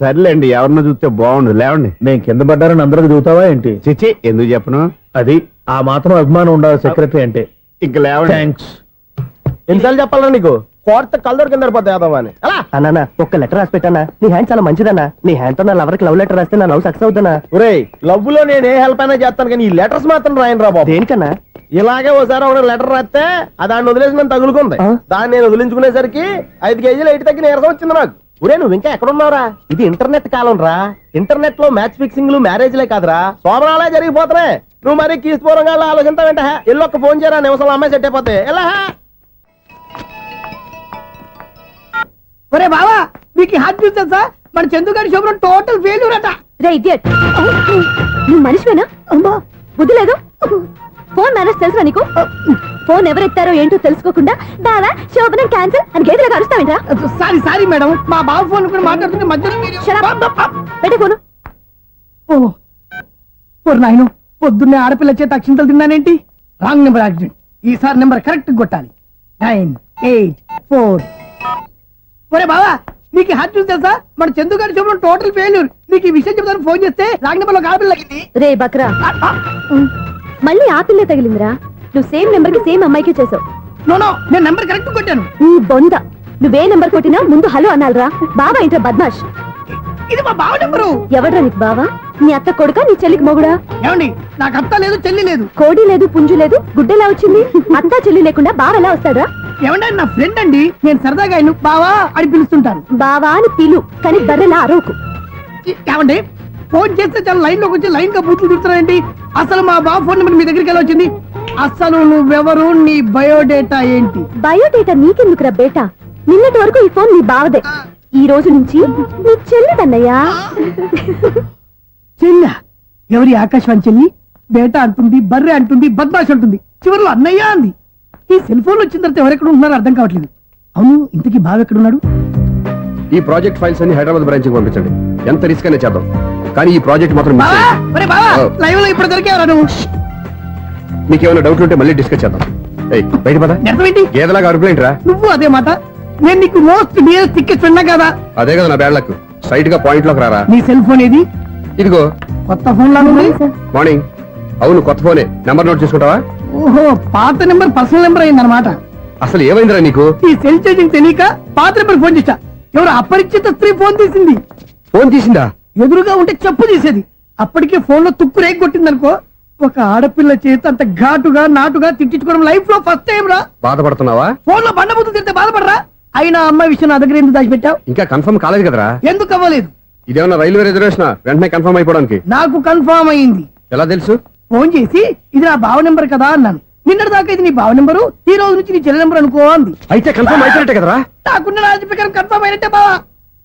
సర్లేండి, ఎవరినో చూస్తే బాగుండు. లేవండి. నేను కింద పడ్డారని అందరికి చూతావా ఏంటి? చిచ్చి, ఎందుకు చెప్పను? అది ఆ మాత్రం అభిమానం ఉండాలి సెక్రటరీ అంటే. ఇంక లేవండి. థ్యాంక్స్. ఎన్నిసార్లు చెప్పాలరా నీకు కోర్త కలర్ కింద పడిపోతాయి అని అన్నా ఒక్క లెటర్ రాసి పెట్టానా నీ హ్యాండ్ చాలా మంచిదన్నా నీ హ్యాండ్ తో నా లవర్కి లవ్ లెటర్ రాస్తే నా లవ్ సక్సెస్ అవుతానా ఒరే లవ్ లో నేను ఏ హెల్ప్ అయినా చేస్తాను కానీ ఈ లెటర్స్ మాత్రం రాయను రా బాబు దేనికన్నా ఇలాగే ఓసారి ఒక లెటర్ రాస్తే దాన్ని వదిలేసి నన్ను తగులుకుంది దాన్ని నేను వదిలించుకునేసరికి 5 కేజీలు 8 తగ్గి నీరసం వచ్చింది నాకు ఒరే నువ్వు ఇంకా ఎక్కడున్నావురా ఇది ఇంటర్నెట్ కాలం రా ఇంటర్నెట్ లో మ్యాచ్ ఫిక్సింగ్లు మ్యారేజ్లే కాదురా సోమనాలే జరిగిపోతున్నాయి నువ్వు మరి కీస్పూరంగా ఆలోచించావంటే ఎల్లొక్క ఫోన్ చేయరా నిమిషం అమ్మాయి సెట్ అయిపోతే ఎలా ఒరే బావా మీకు హార్ట్ చూస్తా సార్ మన చందుగారి శుభ్రం టోటల్ ఫెయిల్యూర్ అట రే ఇడియట్ నువ్వు మనిషివేనా అమ్మా బుద్ధి లేదు ఫోన్ మేనేజ్ తెలుసా నీకు ఫోన్ ఎవరెత్తారో ఏంటో తెలుసుకోకుండా బావా శోభనం క్యాన్సిల్ అని గేదెలకు అరుస్తావేంట్రా సారీ సారీ మేడం మా బావ ఫోన్ కూడా మాట్లాడుతుంటే మధ్యలో పెట్టే ఫోను ఓ నాయను పొద్దున్నే ఆడపిల్ల చేత అక్షింతలు తిన్నానేంటి రాంగ్ నెంబర్ యాక్సిడెంట్ ఈసారి నెంబర్ కరెక్ట్ కొట్టాలి 9 8 4 ఒరే బావా నీకు హార్ట్ చూసి తెలుసా మన చందు గారి శుభ్రం టోటల్ ఫెయిల్యూర్ నీకు ఈ విషయం చెప్తాను ఫోన్ చేస్తే రాంగ్ నెంబర్ లో ఆడపిల్ల తగ్గింది రే బక్రా మళ్ళీ ఆ పిల్లే తగిలిందిరా నువ్వు సేమ్ నెంబర్ కి సేమ్ అమ్మాయికి చేసావు నో నేను నెంబర్ కరెక్ట్ కొట్టాను ఈ బొంద నువ్వే నెంబర్ కొట్టినా ముందు హలో అనాలరా బావా ఏంట్రా బద్మాష్ ఇది మా బావ నెంబరు ఎవడ్రా నీకు బావా నీ అత్త కొడుక నీ చెల్లికి మొగుడా ఏమండి నాకు అత్త లేదు చెల్లి లేదు కోడి లేదు పుంజు లేదు గుడ్డెలా వచ్చింది అత్త చెల్లి లేకుండా బావ ఎలా వస్తాడా ఏమండి నా ఫ్రెండ్ అండి నేను సరదాగా ఆయన బావా అని పిలుస్తుంటాను బావా అని పిలు కానీ బర్రెలా అరవకు ఏమండి ఫోన్ చేస్తే చాలా లైన్ లోకి వచ్చి లైన్ గా బూతులు తిడుతున్నారండి అసలు మా బావ ఫోన్ నెంబర్ మీ దగ్గరికి ఎలా వచ్చింది అసలు నువ్వెవరు నీ బయోడేటా ఏంటి బయోడేటా నీకెందుకురా బేటా నిన్నటి వరకు ఈ ఫోన్ నీ బావదే ఈ రోజు నుంచి నీ చెల్లిదన్నయ్యా చెల్లి ఎవరి ఆకాశవాణి చెల్లి బేటా అంటుంది బర్రె అంటుంది బద్మాష్ అంటుంది చివరిలో అన్నయ్య అంది ఈ సెల్ ఫోన్ వచ్చిన తర్వాత ఎవరెక్కడ ఉంటున్నారో అర్థం కావట్లేదు అవును ఇంతకీ బావ ఎక్కడున్నాడు ఈ ప్రాజెక్ట్ ఫైల్స్ అన్ని హైదరాబాద్ బ్రాంచ్ కి పంపించండి. ఎంత రిస్క్ అయినా చేద్దాం, కానీ ఈ ప్రాజెక్ట్ మాత్రం miss చేయొద్దు. లైవ్ లో ఇప్పుడు దొరికేవరా నువ్వు మీకేమైనా డౌట్ ఉంటే మళ్ళీ డిస్కస్ చేద్దాం. ఏయ్, బయట పద. నిజమేంటి గేదలాగా అరుపులేంట్రా? నువ్వు అదే మాట నేను నీకు మోస్ట్ డియరెస్ట్ టికెట్ ఫ్రెండ్ కదా అదే కదా నా బ్యాడ్ లక్. స్ట్రైట్ గా పాయింట్ లోకి రారా. నీ సెల్ ఫోన్ ఏది ఇదిగో కొత్త ఫోన్ లాగా ఉంది మార్నింగ్. అవును, కొత్త ఫోనే. నెంబర్ నోట్ చేసుకుంటావా? ఓహో పాత నెంబర్ పర్సనల్ నెంబర్ అయిందన్నమాట అసలు ఏమైందిరా నీకు? ఈ సెల్ చేసింగ్ తెలియక పాత నెంబర్ ఫోన్ చేశా ఎవరు అపరిచిత స్త్రీ ఫోన్ తీసింది ఫోన్ తీసిందా? ఎదురుగా ఉంటే చెప్పు తీసేది అప్పటికే ఫోన్ లో తుక్కు రేగి కొట్టిందనుకో ఒక ఆడపిల్ల చేత అంత ఘాటుగా నాటుగా తిట్టించుకోవడం లైఫ్ లో ఫస్ట్ టైం రా బాధపడుతున్నావా? ఫోన్ లో బండబుద్ధి తింటే బాధపడరా అయినా అమ్మాయి విషయం నా దగ్గర ఎందుకు దాచిపెట్టావు ఇంకా కన్ఫర్మ్ కాలేదు కదరా? ఎందుకు అవ్వలేదు ఇదేమన్నా రైల్వే రిజర్వేషన్ వెంటనే కన్ఫర్మ్ అయిపోవడానికి? నాకు కన్ఫర్మ్ అయింది. ఎలా తెలుసు? ఫోన్ చేసి ఇది నా బావ నెంబర్ కదా అన్నాను. నిన్నటి దాకా ఇది నీ బావ నెంబరు, ఈ రోజు నుంచి నీ చెల్లి నెంబర్ అనుకో అంది. అయితే కన్ఫర్మ్ అయిపోయినట్టే కదరా? నాకున్న రాజు ప్రకారం కన్ఫర్మ్ అయినట్టే బావా.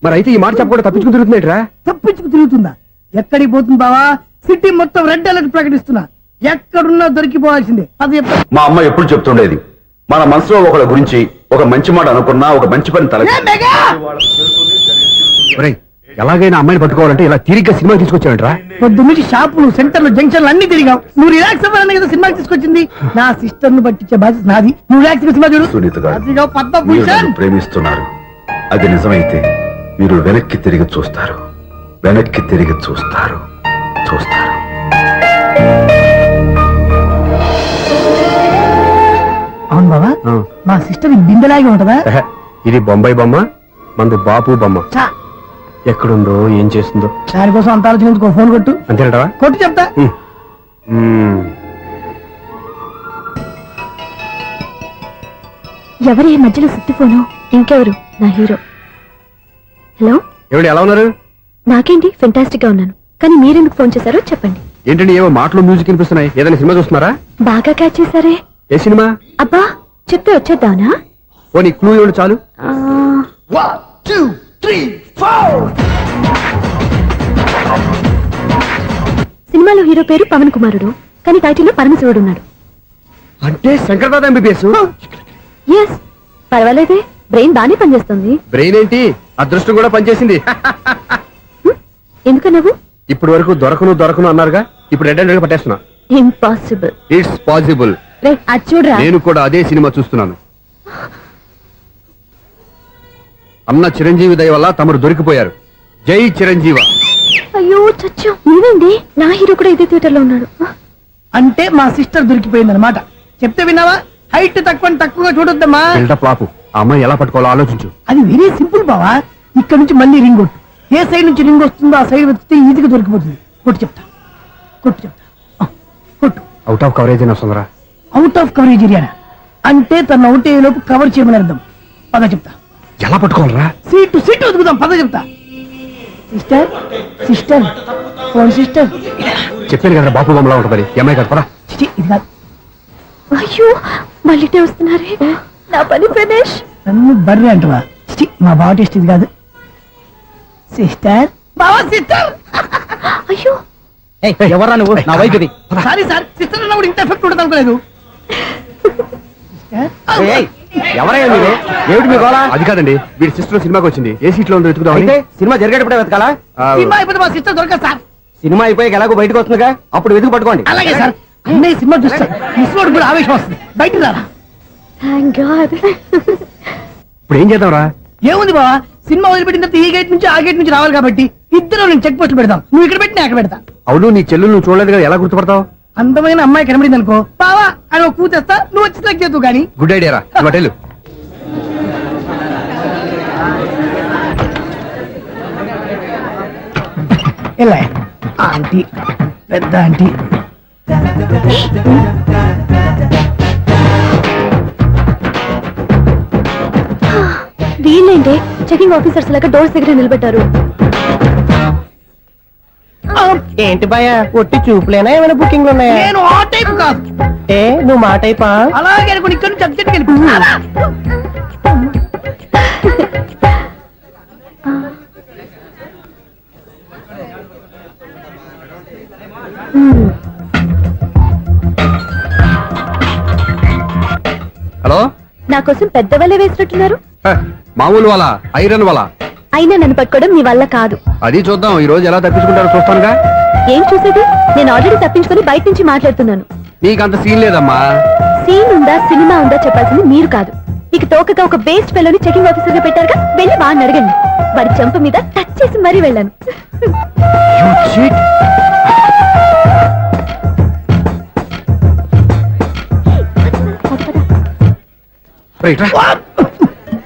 మరి అయితే ఈ మాట చెప్పకుండా తప్పించుకు తిరుగుతున్నట్రా? తప్పించుకు తిరుగుతుందా? ఎక్కడికి పోతుంది బావా? సిటీ మొత్తం రెడ్ అలర్ట్ ప్రకటిస్తున్నా. ఎక్కడున్నా దొరికిపోవాల్సిందే. అది చెప్తా. మా అమ్మ ఎప్పుడు చెప్తుండేది, మన మనసులో ఒకళ్ళ గురించి ఒక మంచి మాట అనుకున్నా ఒక మంచి పని తల ఎలాగైనా అమ్మాయిని పట్టుకోవాలంటే ఇలా తిరిగ్గా సినిమా తీసుకొచ్చావంటరా? పొద్దు నుంచి షాపులు సెంటర్లు జంక్షన్లు అన్ని తిరిగావు. నువ్వు రిలాక్స్ అవ్వాలని కదా సినిమాకి తీసుకొచ్చింది. నా సిస్టర్ ను పట్టించే బాధ్యత నాది. నువ్వు రిలాక్స్ సినిమా చూడు. సునీత గారు, అదిగో పద్మ మీరు భూషణ్. నన్ను ప్రేమిస్తున్నారు. అది నిజమైతే మీరు వెనక్కి తిరిగి చూస్తారు. వెనక్కి తిరిగి చూస్తారు. చూస్తారు. అవును బాబా, ఆ. మా సిస్టర్ బిందెలాగే ఉంటదా? ఎహె, ఇది బొంబాయి బొమ్మ, మంది బాపు బొమ్మ. చా, ఎక్కడుందో ఏం చేస్తుందో దానికోసం అంత ఆలోచించుకో. ఫోన్ కొట్టు. అంతేనటవా? కొట్టు చెప్తా. ఎవరు ఈ మధ్యలో సుత్తిపోను? ఇంకెవరు? నా హీరో. హలో, ఏమిటి ఎలా ఉన్నారు? నాకేంటి ఫెంటాస్టిక్ గా ఉన్నాను, కానీ మీరెందుకు ఫోన్ చేశారో చెప్పండి. ఏంటండి ఏవో మాటలు మ్యూజిక్ వినిపిస్తున్నాయి. ఏదైనా సినిమా చూస్తున్నారా? బాగా క్యాచ్ చేశారే. ఏ సినిమా? అబ్బా, చెప్తే వచ్చేద్దానా? ఓ నీ క్లూ ఇవ్వండి చాలు. సినిమాలో హీరో పేరు పవన్ కుమారుడు, కానీ టైటిల్లో పరమశివుడు ఉన్నాడు. అంటే శంకర్దాద ఎంబీబీఎస్. ఎస్, పర్వాలేదే, బ్రెయిన్ బానే పనిచేస్తుంది. బ్రెయిన్ ఏంటి, అదృష్టం కూడా పనిచేసింది. ఎందుకు నువ్వు? ఇప్పటి వరకు దొరకను అన్నారుగా, ఇప్పుడు రెడ్ హ్యాండెడ్ గా పట్టేస్తున్నా. ఇంపాసిబుల్. It's possible. అది చూడరా. నేను కూడా అదే సినిమా చూస్తున్నాను. అన్న చిరంజీవి దయ వల్ల తమరు దొరికిపోయారు. జై చిరంజీవ. అయ్యో చచ్చు, నీవేంటి? నా హీరో కూడా ఇదే థియేటర్ లో ఉన్నాడు. అంటే మా సిస్టర్ దొరికిపోయింది అనమాట. చెప్తే విన్నావా? హైట్ తక్కువగా చూడొద్దమ్మా. బిల్డప్ లాపు. ఆ అమ్మాయి ఎలా పట్టుకోవాలో ఆలోచించు. అది వెరీ సింపుల్ బావా. ఇక్కడ నుంచి మళ్ళీ రింగ్ కొట్టు. ఏ సైడ్ నుంచి రింగ్ వస్తుందో ఆ సైడ్ వస్తే ఈజీగా దొరికిపోతుంది. కొట్టు చెప్తా. ఆ, కొట్టు. అవుట్ ఆఫ్ కవరేజ్ అయినా వస్తుందిరా. అవుట్ ఆఫ్ కవరేజ్ ఏరియా అంటే తన అవుట్ అయ్యే లోపు కవర్ చేయమని అర్థం. పద చెప్తా. ఎలా పట్టుకోవాలరా? సీటు వదుకుదాం. పద చెప్తా. Sister phone sister. చెప్పాను కదా బాపు బొమ్మలా ఉంటుంది. అమ్మాయి కదా పరా. ఇది కాదు. అయ్యో, మళ్ళీ వస్తున్నారే. నా పని ప్రదేశ్. నన్ను బర్రె అంటవా? మా బావ టేస్ట్ ఇది కాదు. సిస్టర్, బావా సిస్టర్. అయ్యో, ఎవరా నువ్వు? నా వైపు ఇది. సారీ సార్, సిస్టర్ అన్నప్పుడు ఇంత ఎఫెక్ట్ ఉంటుంది అనుకోలేదు. ఎవరయ్యా మీరే? ఏమిటి మీ గోళ? అది కాదండి, వీడి సిస్టర్ సినిమాకి వచ్చింది. ఏ సీట్ లో ఉందో వెతుకుదామని. అయితే సినిమా జరిగేటప్పుడే వెతకాలా? సినిమా అయిపోతే మా సిస్టర్ దొరకదు సార్. సినిమా అయిపోయాక ఎలాగో బయటకు వస్తుందిగా, అప్పుడు వెతుకు పట్టుకోండి. అలాగే సార్. అన్నయ్య సినిమా చూస్తారు. మిస్వాడు కూడా ఆవేశం వస్తుంది. బయట రారా. Thank God. ఇప్పుడు ఏం చేద్దాంరా? ఏముంది బావా, సినిమా వదిలిపెట్టిన తర్వాత ఈ గేట్ నుంచి ఆ గేట్ నుంచి రావాలి కాబట్టి ఇద్దరు నేను చెక్ పోస్ట్ పెడతాం. నువ్వు ఇక్కడ పెట్టి నేను అక్కడ పెడతా. అవును, నీ చెల్లెలు నువ్వు చూడలేదు కదా, ఎలా గుర్తుపడతావు? అందమైన అమ్మాయి కనబడింది అనుకో, బావా అని ఒక కూతేస్తా, నువ్వు వచ్చి సెలెక్ట్ చేద్దు కానీ. గుడ్ ఐడియా రా. హోటల్ ఎలా ఆంటీ, పెద్ద ఆంటీ. వీళ్ళేంటి చెకింగ్ ఆఫీసర్స్ లాగా డోర్స్ దగ్గర నిలబెట్టారు. ఏంటి భయ, ఒట్టి చూపులేనా ఏమైనా బుకింగ్లు ఉన్నాయా? నేను ఆ టైప్ కాదు. ఏ నువ్వు మా టైపా? అలాగే అనుకుని ఇక్కడ నుంచి అర్జెంట్కి వెళ్ళిపోతున్నా. హలో, నా కోసం పెద్ద వలే వేసినట్టున్నారు. మామూలు వాళ్ళ ఐరన్ వాళ్ళ. అయినా నన్ను పట్టుకోవడం మీ వల్ల కాదు. అది చూద్దాం ఈ రోజు ఎలా తప్పించుకుంటారో చూస్తానుగా. ఏం చూసేది? నేను ఆల్రెడీ తప్పించుకొని బయట నుంచి మాట్లాడుతున్నాను. నీకంత సీన్ లేదమ్మా. సీన్ ఉందా సినిమా ఉందా చెప్పాల్సింది మీరు కాదు. మీకు తోకగా ఒక బేస్ట్ ఫెలోని చెకింగ్ ఆఫీసర్ గా పెట్టారుగా, వెళ్ళి వాడిని అడగండి. వాడి చెంప మీద టచ్ చేసి మరీ వెళ్ళాను.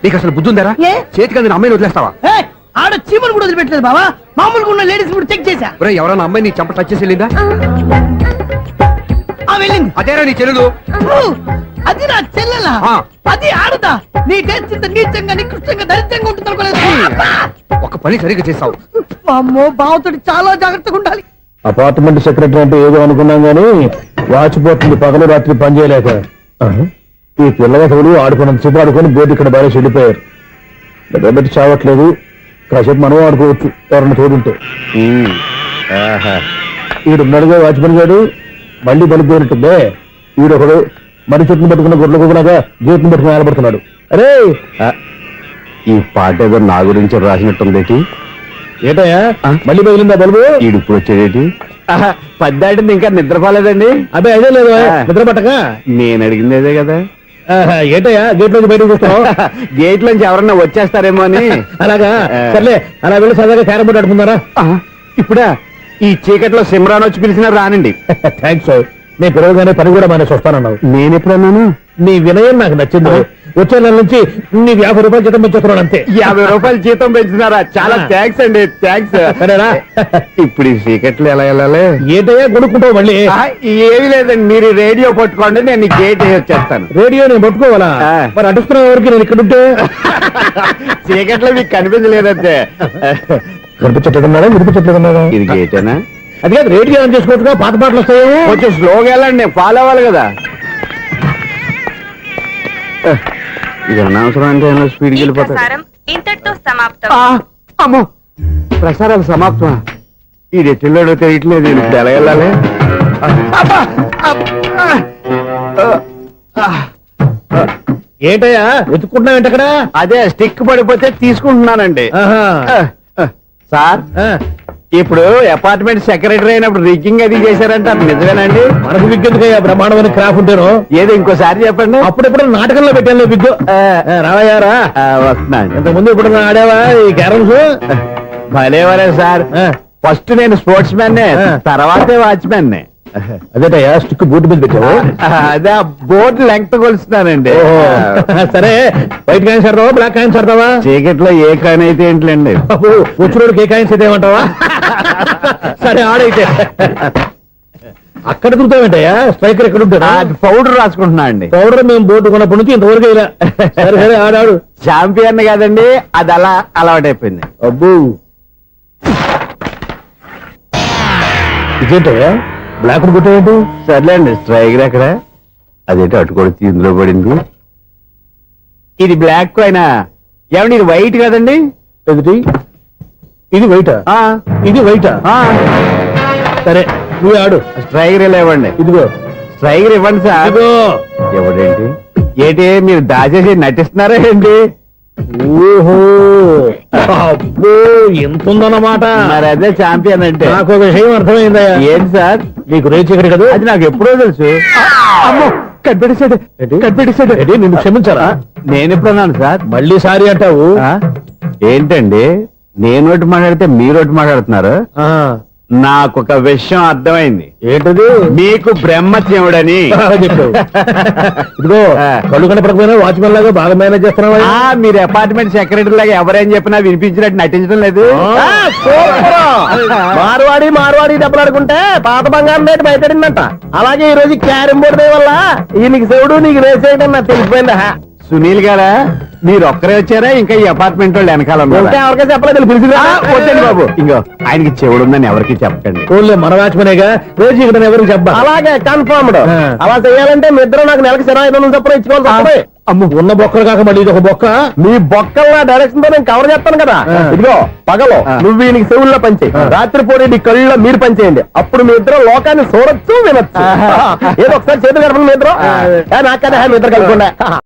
నీకు అసలు బుద్ధి ఉందారా? చేతికి అందిన అమ్మాయిని వదిలేస్తావా? ఆడ చీమలు కూడా వదిలిపెట్టలేదు బావా. మామూలుగా ఉన్న లేడీస్ కూడా చెక్ చేశా. ఎవరైనా అమ్మాయి నీ చెంప టచ్ చేసి వెళ్ళిందా? వెళ్ళింది. అదేరా నీ చెల్లెలు? అది నా చెల్లెలా? అది ఆడదా? నీ టేస్ట్ ఇంత నీచంగా నికృష్టంగా దరిద్రంగా ఉంటుంది అనుకోలేదు. ఒక పని సరిగ్గా చేస్తావు. అమ్మో, బావతోటి చాలా జాగ్రత్తగా ఉండాలి. అపార్ట్మెంట్ సెక్రటరీ అంటే ఏదో అనుకున్నాం గానీ వాచిపోతుంది పగలు రాత్రి పని చేయలేక. ఈ పిల్లవసలు ఆడుకున్నంత సేపు ఆడుకొని బోర్డు ఇక్కడ బాగా చెడిపోయారు. నిద్రబెట్టి చావట్లేదు. కాసేపు మనం ఆడుకోవచ్చు ఎవరన్నా తోడుంటే. ఈడున్నాడుగా వాచ్మెన్ గారు, మళ్ళీ బలిపోయినట్టుందే. ఈడొకడు మరి చెట్టును పట్టుకున్న గొడ్ల కుక్కలాగా గేట్ను పట్టుకుని నిలబడుతున్నాడు. అరే, ఈ పాట ఏదో నా గురించి రాసినట్టుంది. ఏటయ్యా మళ్ళీ పగిలిందా బల్బు? ఈడుపు వచ్చేది పద్దాటింది ఇంకా నిద్రపోలేదండి. అబ్బాయి అదే లేదు నిద్ర పట్టక. నేను అడిగింది అదే కదా. ఏటయ్యా గేట్ నుంచి బయటకు చూస్తున్నావు? గేట్ నుంచి ఎవరన్నా వచ్చేస్తారేమో అని. అలాగా సర్లే, అలా వెళ్ళి సరదాగా క్యారం బోర్డు ఆడుకుందారా? ఇప్పుడా ఈ చీకట్లో సిమ్రాన్ వచ్చి పిలిచినా రానండి. థ్యాంక్స్. నేను పిలవగానే పని కూడా మానేసి వస్తానన్నావు. నేను ఎప్పుడన్నాను? నీ వినయం నాకు నచ్చింది. వచ్చే నెల నుంచి నీకు 50 రూపాయలు జీతం పెంచుతున్నాను అంతే. 50 రూపాయలు జీతం పెంచుతున్నారా? చాలా థ్యాంక్స్ అండి, థ్యాంక్స్. సరేనా? ఇప్పుడు ఈ చీకట్లు ఎలా వెళ్ళాలి? ఏంటయ్యా కొనుక్కుంటావు మళ్ళీ? ఏమీ లేదండి, మీరు రేడియో పట్టుకోండి, నేను గేట్ వచ్చేస్తాను. రేడియో నేను పట్టుకోవాలా? మరి అడుస్తున్న వరకు నేను ఇక్కడ ఉంటే చీకట్లో మీకు కనిపించలేదంటే. కనిపించట్లేదన్నారా? వినిపించట్లేదన్నారా? ఇది గేటేనా? అది కాదు, రేడియో ఆన్ చేసుకోవచ్చుగా, పాత పాటలు వస్తాయేమో. కొంచెం స్లోగా వెళ్ళండి, నేను ఫాలో అవ్వాలి కదా. ఇది అనవసరం అంటే స్పీడ్కి వెళ్ళిపోతాడు. ఇంతటితో సమాప్తం. అమ్మో, ప్రసారాలు సమాప్తమా? ఇది ఎట్టిల్లాడో తెలియట్లేదు, నేను ఇప్పుడు ఎలా వెళ్ళాలి? ఏంటయ్యా వెతుక్కుంటున్నావు ఏంటక్కడ? అదే స్టిక్ పడిపోతే తీసుకుంటున్నానండి. సార్, ఇప్పుడు అపార్ట్మెంట్ సెక్రటరీ అయినప్పుడు రిగ్గింగ్ అది చేశారంటే అది నిజమేనండి? మనకు విగ్గెందుకయ్యా, బ్రహ్మాండమైన క్రాఫ్ ఉంటాను. ఏదో ఇంకోసారి చెప్పండి. అప్పుడెప్పుడు నాటకంలో పెట్టాను విగ్గు. రావయ్యారా? వస్తున్నాను. ఇంతకుముందు ఇప్పుడు ఆడావా ఈ క్యారమ్స్? భలేవరే సార్, ఫస్ట్ నేను స్పోర్ట్స్ మ్యాన్, తర్వాతే వాచ్మెన్. అదేటయ్యా స్టిక్ బూట్ మీద పెట్టావు? అదే బోర్డు లెంగ్త్ కొలుస్తున్నానండి. సరే, వైట్ కాయిన్స్ ఆడతావా, బ్లాక్ కాయిన్స్ ఆడతావా? చీకట్లో ఏ కాయిన్ అయితే ఏంటండి, వచ్చినోడికి ఏ కాయిన్స్ అయితే ఏమంటావా? సరే ఆడైతే. అక్కడ దొరుకుతావేంటయ్యా? స్ట్రైకర్ ఎక్కడ ఉంటాడా? పౌడర్ రాసుకుంటున్నా అండి. పౌడర్ మేము బోర్డు కొన్నప్పటి నుంచి ఇంతవరకు ఇలా. సరే సరే ఆడాడు. ఛాంపియన్ కాదండి, అది అలా అలవాటైపోయింది. అబ్బు, ఇదేంటయ్యా బ్లాక్ కొట్టేంటి? సర్లేండి, స్ట్రైకర్ ఎక్కడ? అదేంటి అటుకొడితే ఇందులో పడింది. ఇది బ్లాక్ అయినా ఏమండి, ఇది వైట్ కదండి? ఎదుటి ఇది వైటా? ఇది వైటా? సరే నువ్వు ఆడు. స్ట్రైకర్ ఇలా ఇవ్వండి. ఇదిగో స్ట్రైకర్ ఇవ్వండి సార్. ఇదిగో. ఎవడేంటి ఏంటి మీరు దాచేసి నటిస్తున్నారా ఏంటి? ఓహో, అబ్బో ఎంత ఉందన్నమాట. మరి అదే ఛాంపియన్ అంటే. నాకు ఒక విషయం అర్థమైందయ్యా. ఏంటి సార్? నీకు రేచి ఇక్కడ కదా? అది నాకు ఎప్పుడో తెలుసు. అమ్మో, కనిపెట్టేశాడు, కనిపెట్టేశాడు. నిన్ను క్షమించారా? నేను ఎప్పుడన్నాను సార్? మళ్ళీ సారీ అంటావు? ఏంటండి, నేను ఒకటి మాట్లాడితే మీరు ఒకటి మాట్లాడుతున్నారు. నాకు ఒక విషయం అర్థమైంది. ఏంటది? మీకు బ్రహ్మత్యముడని చెప్పావు. ఇదిగో కళ్ళు కనపడకపోయినా వాచ్మెన్ లాగా బాగా మేనేజ్ చేస్తున్నావా? మీరు అపార్ట్మెంట్ సెక్రటరీ లాగా ఎవరేం చెప్పినా వినిపించినట్టు నటించడం లేదు. మార్వాడి దెబ్బలాడుకుంటే పాత బంగారం రేటు బయటడిందంట. అలాగే ఈ రోజు క్యారం బోర్డు వల్ల ఈయనకి శివుడు నీకు రేసేయడం నాకు తెలిసిపోయిందా? సునీల్ గారా, మీరు ఒక్కరే వచ్చారా? ఇంకా ఈ అపార్ట్మెంట్ వాళ్ళు వెనకాల ఎవరికైనా చెప్పలేదు, పిలిచిరా? వద్దండి బాబు, ఇంకో ఆయనకి చెవుడుందని ఎవరికి చెప్పకండి. ఓన్లీ మన వాచ్మనేగా, రోజు ఇక్కడ ఎవరికి చెప్పా. అలాగే కన్ఫర్మ్డ్. అలా చేయాలంటే మీ ఇద్దరు నాకు నెలకి 2500 చొప్పున ఇచ్చుకోవాలి. అమ్మ, ఉన్న బొక్కలు కాక మళ్ళీ ఇది ఒక బొక్క. మీ బొక్కల డైరెక్షన్ తో నేను కవర్ చేస్తాను కదా. ఇదిగో పగలో నువ్వు వీనికి చెవుల్లో పనిచేయి, రాత్రిపూట నీ కళ్ళలో మీరు పనిచేయండి. అప్పుడు మీ ఇద్దరు లోకాన్ని చూడొచ్చు, వినొచ్చు. ఏదో ఒకసారి చేతులు గడపండి మీ ఇద్దరు. నాకదే మీ ఇద్దరు కలుపుకుండా.